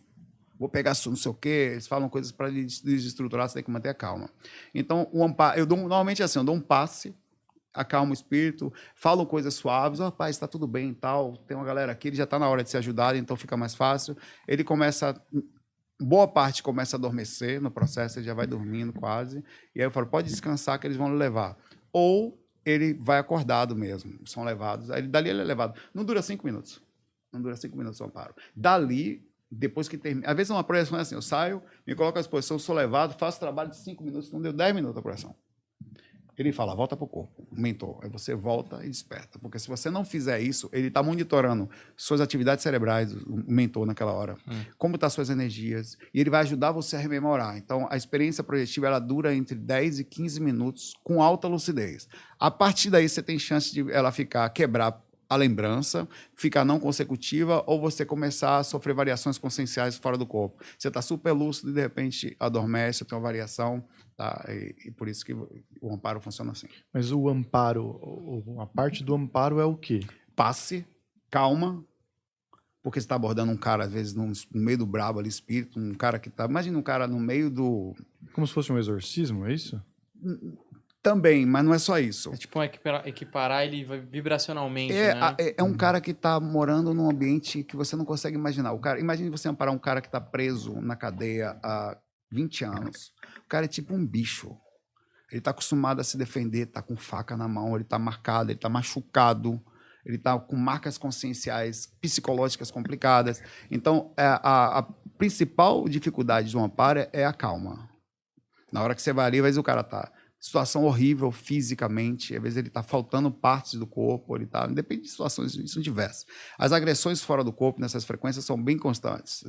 vou pegar não sei o quê. Eles falam coisas para desestruturar, você tem que manter a calma. Então, normalmente assim, eu dou um passe, acalmo o espírito, falo coisas suaves, rapaz, está tudo bem e tal, tem uma galera aqui, ele já está na hora de ser ajudado, então fica mais fácil. Ele boa parte começa a adormecer no processo, ele já vai dormindo quase, e aí eu falo, pode descansar que eles vão lhe levar. Ou ele vai acordado mesmo, são levados, aí dali ele é levado. Não dura 5 minutos, o amparo. Dali, depois que termina, às vezes uma projeção é assim, eu saio, me coloco à disposição, sou levado, faço trabalho de 5 minutos, não deu 10 minutos a projeção. Ele fala, volta para o corpo, o mentor. Aí você volta e desperta. Porque se você não fizer isso, ele está monitorando suas atividades cerebrais, o mentor naquela hora, como estão as suas energias, e ele vai ajudar você a rememorar. Então, a experiência projetiva, ela dura entre 10 e 15 minutos com alta lucidez. A partir daí, você tem chance de ela quebrar a lembrança, ficar não consecutiva, ou você começar a sofrer variações conscienciais fora do corpo. Você está super lúcido e, de repente, adormece, tem uma variação. Tá? E por isso que o amparo funciona assim. Mas o amparo, a parte do amparo é o quê? Passe, calma, porque você está abordando um cara, às vezes, no meio do brabo ali, espírito, um cara que está... Imagina um cara no meio do... Como se fosse um exorcismo, é isso? Também, mas não é só isso. É tipo equiparar ele vibracionalmente, né? É um cara que está morando num ambiente que você não consegue imaginar. Imagine você amparar um cara que está preso na cadeia há 20 anos. O cara é tipo um bicho. Ele está acostumado a se defender, está com faca na mão, ele está marcado, ele está machucado, ele está com marcas conscienciais, psicológicas complicadas. Então, a principal dificuldade do amparo é a calma. Na hora que você vai ali, às vezes o cara está situação horrível fisicamente, às vezes ele está faltando partes do corpo, ele tá, depende de situações, são diversas. As agressões fora do corpo, nessas frequências, são bem constantes.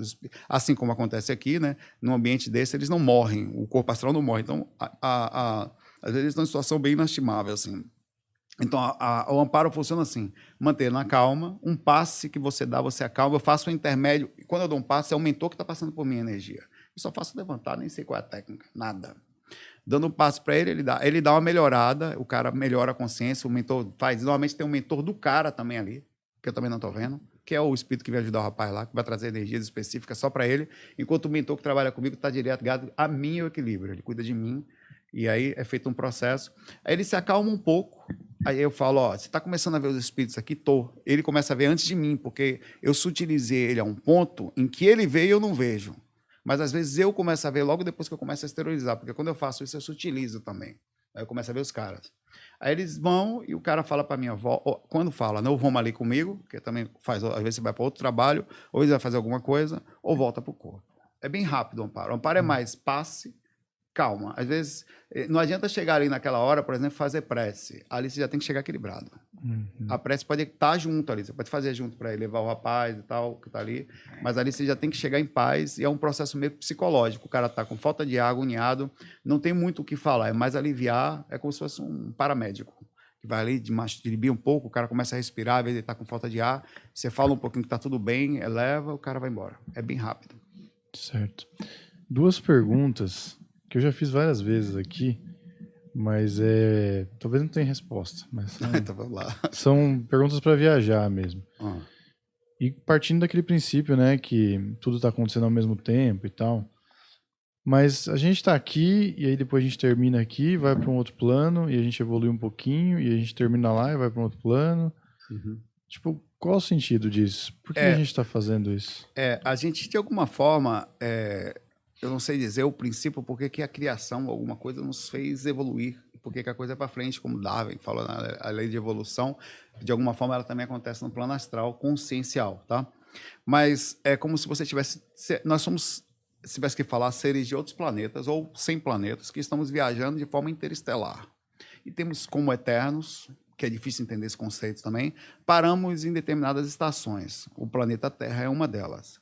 Assim como acontece aqui, né? Num ambiente desse, eles não morrem, o corpo astral não morre. Então, às vezes eles estão em situação bem inestimável, assim. Então, o amparo funciona assim, manter na calma, um passe que você dá, você acalma, eu faço um intermédio, quando eu dou um passe, é o mentor que está passando por minha energia. Eu só faço levantar, nem sei qual é a técnica, nada. Dando um passo para ele dá uma melhorada, o cara melhora a consciência, o mentor faz. Normalmente tem um mentor do cara também ali, que eu também não estou vendo, que é o espírito que vai ajudar o rapaz lá, que vai trazer energias específicas só para ele, enquanto o mentor que trabalha comigo está direto ligado a mim e o equilíbrio. Ele cuida de mim, e aí é feito um processo. Aí ele se acalma um pouco, aí eu falo, ó, você está começando a ver os espíritos aqui? Tô. Ele começa a ver antes de mim, porque eu sutilizei ele a um ponto em que ele vê e eu não vejo. Mas às vezes eu começo a ver logo depois que eu começo a exteriorizar, porque quando eu faço isso eu sutilizo também. Aí eu começo a ver os caras. Aí eles vão e o cara fala para minha avó, quando fala, não vamos ali comigo, que também faz, às vezes você vai para outro trabalho, ou ele vai fazer alguma coisa, ou volta para o corpo. É bem rápido o amparo. O amparo é mais passe, calma. Às vezes, não adianta chegar ali naquela hora, por exemplo, fazer prece. Ali você já tem que chegar equilibrado. A prece pode estar junto ali, você pode fazer junto para ele, levar o rapaz e tal, que está ali, mas ali você já tem que chegar em paz e é um processo meio psicológico. O cara está com falta de ar, agoniado, não tem muito o que falar, é mais aliviar, é como se fosse um paramédico. Que vai ali, distribui um pouco, o cara começa a respirar, às vezes ele está com falta de ar, você fala um pouquinho que está tudo bem, eleva, o cara vai embora. É bem rápido. Certo. 2 perguntas que eu já fiz várias vezes aqui, mas talvez não tenha resposta. Mas Então vamos lá. são perguntas para viajar mesmo. E partindo daquele princípio, né, que tudo está acontecendo ao mesmo tempo e tal. Mas a gente está aqui e aí depois a gente termina aqui, vai para um outro plano e a gente evolui um pouquinho e a gente termina lá e vai para um outro plano. Tipo, qual o sentido disso? Por que a gente está fazendo isso? A gente, de alguma forma, eu não sei dizer o princípio porque que a criação, alguma coisa, nos fez evoluir, porque que a coisa é para frente, como Darwin falou na lei de evolução, de alguma forma ela também acontece no plano astral, consciencial, tá? Mas é como se você tivesse... Nós somos, se tivesse que falar, seres de outros planetas, ou 100 planetas, que estamos viajando de forma interestelar. E temos como eternos, que é difícil entender esse conceito também, paramos em determinadas estações. O planeta Terra é uma delas.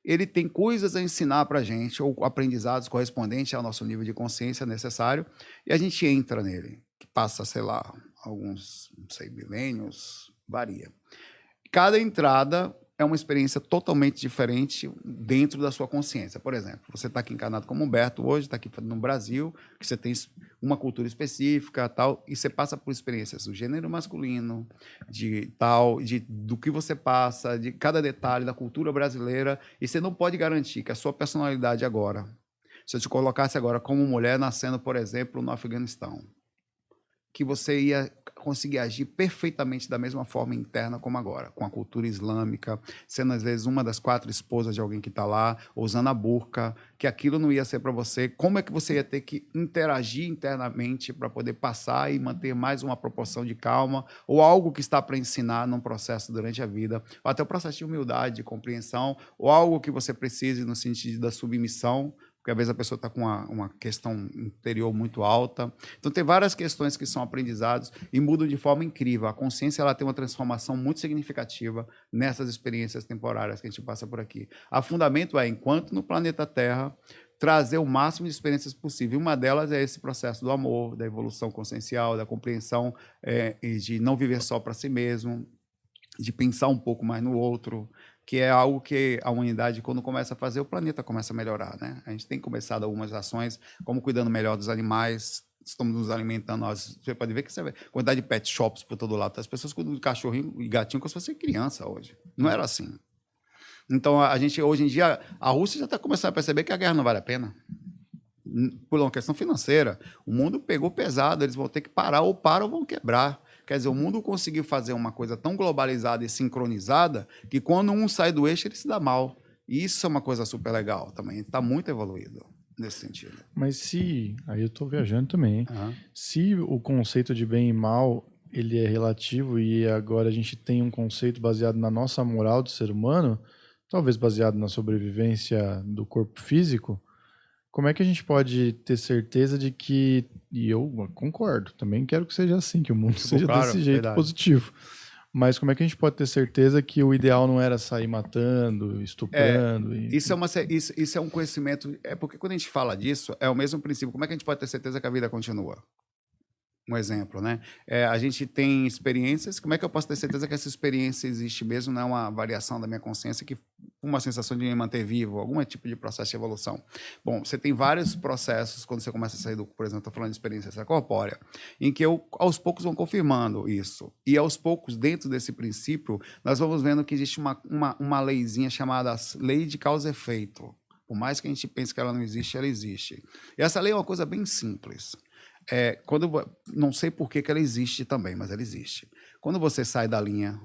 Ele tem coisas a ensinar para a gente, ou aprendizados correspondentes ao nosso nível de consciência necessário, e a gente entra nele, que passa, sei lá, alguns, não sei, milênios, varia. Cada entrada é uma experiência totalmente diferente dentro da sua consciência. Por exemplo, você está aqui encarnado como Humberto hoje, está aqui no Brasil, que você tem uma cultura específica, tal, e você passa por experiências do gênero masculino, do que você passa, de cada detalhe da cultura brasileira, e você não pode garantir que a sua personalidade agora, se eu te colocasse agora como mulher nascendo, por exemplo, no Afeganistão, que você ia conseguir agir perfeitamente da mesma forma interna como agora, com a cultura islâmica, sendo às vezes uma das 4 esposas de alguém que está lá, usando a burca, que aquilo não ia ser para você. Como é que você ia ter que interagir internamente para poder passar e manter mais uma proporção de calma, ou algo que está para ensinar num processo durante a vida, ou até o processo de humildade, de compreensão, ou algo que você precise no sentido da submissão, porque às vezes a pessoa está com uma questão interior muito alta. Então, tem várias questões que são aprendizados e mudam de forma incrível. A consciência ela tem uma transformação muito significativa nessas experiências temporárias que a gente passa por aqui. A fundamento é, enquanto no planeta Terra, trazer o máximo de experiências possível. Uma delas é esse processo do amor, da evolução consciencial, da compreensão e de não viver só para si mesmo, de pensar um pouco mais no outro, que é algo que a humanidade, quando começa a fazer, o planeta começa a melhorar, né? A gente tem começado algumas ações, como cuidando melhor dos animais, estamos nos alimentando. Você pode ver que você vê quantidade de pet shops por todo lado. As pessoas cuidam de cachorrinho e gatinho como se fosse criança hoje. Não era assim. Então, a gente, hoje em dia, a Rússia já está começando a perceber que a guerra não vale a pena. Por uma questão financeira. O mundo pegou pesado, eles vão ter que parar, ou param ou vão quebrar. Quer dizer, o mundo conseguiu fazer uma coisa tão globalizada e sincronizada que quando um sai do eixo, ele se dá mal. E isso é uma coisa super legal também. Está muito evoluído nesse sentido. Mas aí eu estou viajando também, hein? Se o conceito de bem e mal ele é relativo e agora a gente tem um conceito baseado na nossa moral do ser humano, talvez baseado na sobrevivência do corpo físico, como é que a gente pode ter certeza de que... E eu concordo, também quero que seja assim, que o mundo seja desse jeito positivo. Mas como é que a gente pode ter certeza que o ideal não era sair matando, estuprando? Isso é um conhecimento... porque quando a gente fala disso, é o mesmo princípio. Como é que a gente pode ter certeza que a vida continua? um exemplo, né? A gente tem experiências, como é que eu posso ter certeza que essa experiência existe mesmo, não é uma variação da minha consciência, que uma sensação de me manter vivo, algum tipo de processo de evolução? Bom, você tem vários processos, quando você começa a sair do, por exemplo, estou falando de experiência extracorpórea, em que aos poucos vão confirmando isso. E aos poucos, dentro desse princípio, nós vamos vendo que existe uma leizinha chamada lei de causa e efeito. Por mais que a gente pense que ela não existe, ela existe. E essa lei é uma coisa bem simples. Não sei por que ela existe também, mas ela existe. Quando você sai da linha,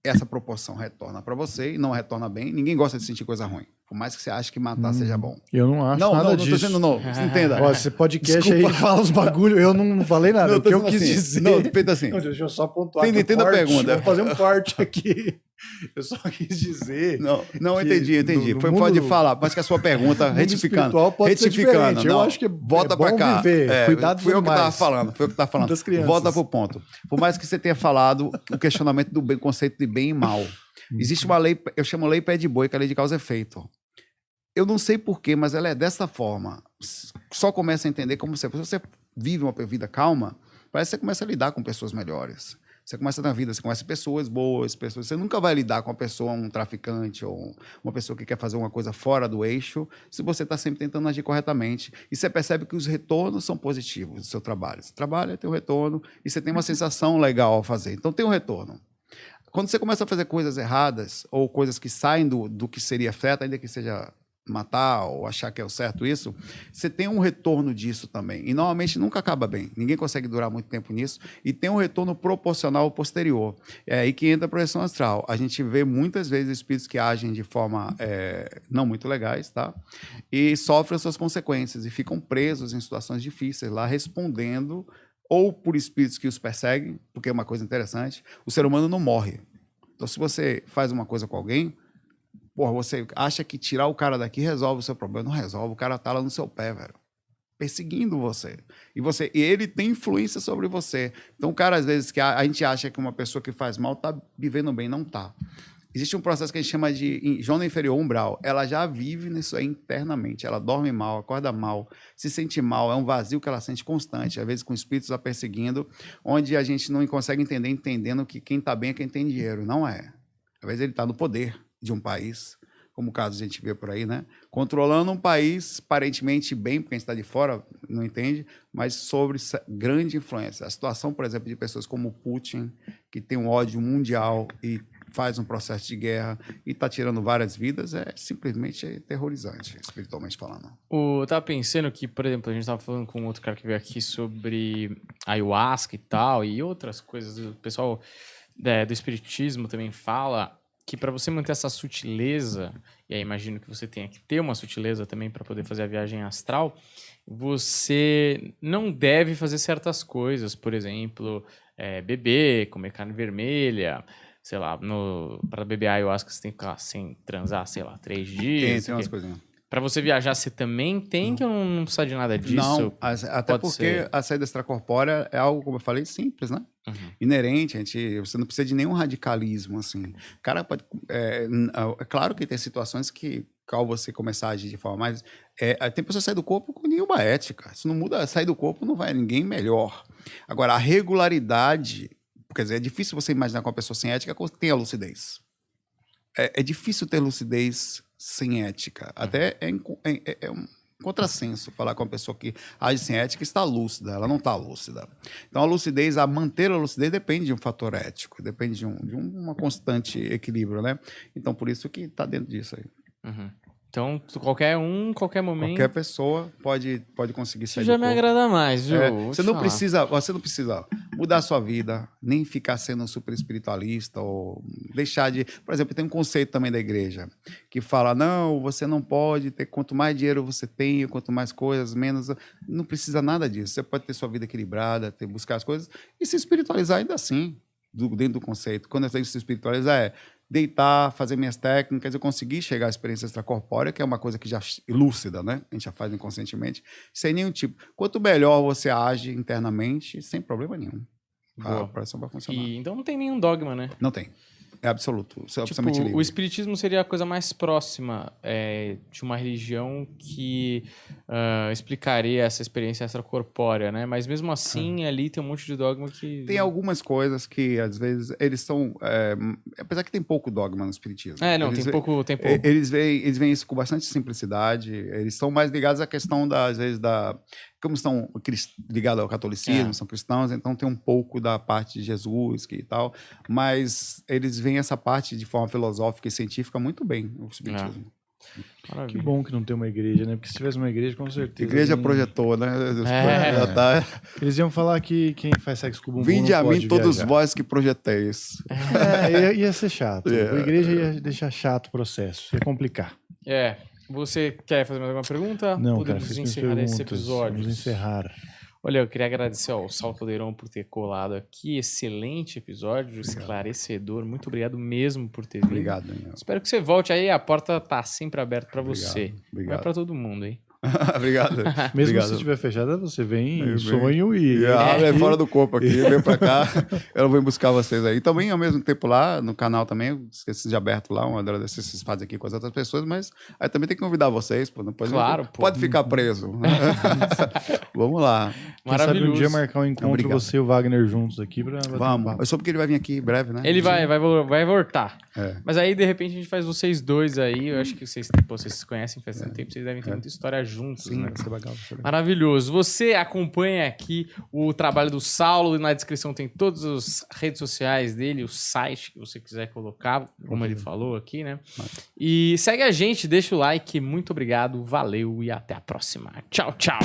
essa proporção retorna para você e não retorna bem. Ninguém gosta de sentir coisa ruim. Por mais que você ache que matar seja bom. Eu não acho nada disso. Não, tô dizendo não. Você entenda. Ó, esse podcast aí fala uns bagulho, eu não falei nada. Não, o que eu quis assim, dizer... Não, feito assim. Não, deixa eu só pontuar. Entenda a pergunta. Vou fazer um corte aqui. Eu só quis dizer... Não entendi. Foi mundo, pode falar, mas que a sua pergunta, retificando. Pode ser diferente. Eu acho que volta bom para cá. Viver, cuidado foi eu que estava falando. Das crianças. Volta pro ponto. Por mais que você tenha falado o questionamento do bem, conceito de bem e mal. Existe uma lei, eu chamo lei pé de boi, que é a lei de causa e efeito. Eu não sei porquê, mas ela é dessa forma. Só começa a entender como se você vive uma vida calma, parece que você começa a lidar com pessoas melhores. Você começa na vida, você conhece pessoas boas, você nunca vai lidar com uma pessoa, um traficante ou uma pessoa que quer fazer uma coisa fora do eixo, se você está sempre tentando agir corretamente. E você percebe que os retornos são positivos do seu trabalho. Você trabalha, tem um retorno, e você tem uma sensação legal ao fazer. Então tem um retorno. Quando você começa a fazer coisas erradas, ou coisas que saem do que seria certo, ainda que seja matar ou achar que é o certo isso, você tem um retorno disso também. E normalmente nunca acaba bem. Ninguém consegue durar muito tempo nisso. E tem um retorno proporcional posterior. É aí que entra a projeção astral. A gente vê muitas vezes espíritos que agem de forma não muito legais, tá? E sofrem as suas consequências e ficam presos em situações difíceis lá, respondendo ou por espíritos que os perseguem, porque é uma coisa interessante, o ser humano não morre. Então, se você faz uma coisa com alguém, você acha que tirar o cara daqui resolve o seu problema. Não resolve, o cara tá lá no seu pé, velho. Perseguindo você. E ele tem influência sobre você. Então, o cara, às vezes, que a gente acha que uma pessoa que faz mal tá vivendo bem, não tá. Existe um processo que a gente chama de zona inferior umbral. Ela já vive nisso aí internamente. Ela dorme mal, acorda mal, se sente mal. É um vazio que ela sente constante, às vezes com espíritos a perseguindo, onde a gente não consegue entendendo que quem está bem é quem tem dinheiro. Não é. Às vezes ele está no poder de um país, como o caso a gente vê por aí, né? Controlando um país aparentemente bem, porque a gente está de fora, não entende, mas sobre grande influência. A situação, por exemplo, de pessoas como Putin, que tem um ódio mundial e faz um processo de guerra e está tirando várias vidas, é simplesmente aterrorizante, espiritualmente falando. Eu tava pensando que, por exemplo, a gente tava falando com outro cara que veio aqui sobre ayahuasca e tal, e outras coisas. O pessoal do espiritismo também fala que para você manter essa sutileza, e aí imagino que você tenha que ter uma sutileza também para poder fazer a viagem astral, você não deve fazer certas coisas, por exemplo, beber, comer carne vermelha, sei lá, para beber ayahuasca você tem que ficar sem transar, sei lá, 3 dias. Tem umas coisinhas. Para você viajar, você também tem que não precisa de nada disso? Não, até porque a saída extracorpórea é algo, como eu falei, simples, né? Uhum. Inerente, você não precisa de nenhum radicalismo, assim. O cara pode... É claro que tem situações que, ao você começar a agir de forma mais... tem pessoas que saem do corpo com nenhuma ética. Se não muda, sair do corpo não vai ninguém melhor. Agora, a regularidade... Quer dizer, é difícil você imaginar que uma pessoa sem ética tenha lucidez. É difícil ter lucidez sem ética. Até é um contrassenso falar com uma pessoa que age sem ética está lúcida. Ela não está lúcida. Então, manter a lucidez depende de um fator ético, depende de uma constante equilíbrio, né? Então, por isso que está dentro disso aí. Uhum. Então, qualquer momento... Qualquer pessoa pode conseguir sair do corpo. Isso já me agrada mais, viu? Você não precisa mudar a sua vida, nem ficar sendo um super espiritualista ou deixar de... Por exemplo, tem um conceito também da igreja que fala, não, você não pode ter... Quanto mais dinheiro você tem, quanto mais coisas, menos... Não precisa nada disso. Você pode ter sua vida equilibrada, buscar as coisas e se espiritualizar ainda assim, dentro do conceito. Quando eu digo se espiritualizar deitar, fazer minhas técnicas, eu consegui chegar à experiência extracorpórea, que é uma coisa que já lúcida, né? A gente já faz inconscientemente, sem nenhum tipo. Quanto melhor você age internamente, sem problema nenhum. A operação vai funcionar. Então não tem nenhum dogma, né? Não tem. É absoluto. Você é Tipo, absolutamente livre. o espiritismo seria a coisa mais próxima de uma religião que explicaria essa experiência extracorpórea, né? Mas mesmo assim, ali tem um monte de dogma que... Tem algumas coisas que, às vezes, eles são... apesar que tem pouco dogma no espiritismo. Tem pouco. Eles veem isso com bastante simplicidade. Eles são mais ligados à questão, às vezes, como estão ligados ao catolicismo, são cristãos, então tem um pouco da parte de Jesus e tal, mas eles veem essa parte de forma filosófica e científica muito bem, o espiritismo. Que bom que não tem uma igreja, né? Porque se tivesse uma igreja, com certeza... Igreja projetou, né? Eles iam falar que quem faz sexo com o bumbum Vinde não a pode mim todos viajar. vós que projeteis. Ia ser chato. A igreja ia deixar chato o processo, ia complicar. Você quer fazer mais alguma pergunta? Não, Podemos cara, fiz encerrar esse episódio. Vamos encerrar. Olha, eu queria agradecer ao Saltadeirão por ter colado aqui. Excelente episódio, esclarecedor. Muito obrigado mesmo por ter vindo. Obrigado, Daniel. Espero que você volte aí. A porta tá sempre aberta para você. Obrigado. Não é para todo mundo, hein? Obrigado. Mesmo se estiver fechada, você vem em sonho e... É fora do corpo aqui, vem pra cá, eu vou buscar vocês aí. Também, ao mesmo tempo, lá no canal também, eu esqueci de aberto lá, uma agradecer vocês fazem aqui com as outras pessoas, mas aí também tem que convidar vocês, pô, depois pode ficar preso. Vamos lá. Maravilhoso. Quem sabe um dia marcar um encontro, você e o Wagner juntos aqui. Vamos. Eu soube que ele vai vir aqui em breve, né? Ele vai voltar. Mas aí, de repente, a gente faz vocês dois aí. Eu acho que vocês se conhecem faz tanto tempo, vocês devem ter muita história juntos. Sim, né? vai ser legal. Maravilhoso. Você acompanha aqui o trabalho do Saulo e na descrição tem todas as redes sociais dele, o site que você quiser colocar, como ele falou aqui, né? E segue a gente, deixa o like. Muito obrigado, valeu e até a próxima. Tchau, tchau.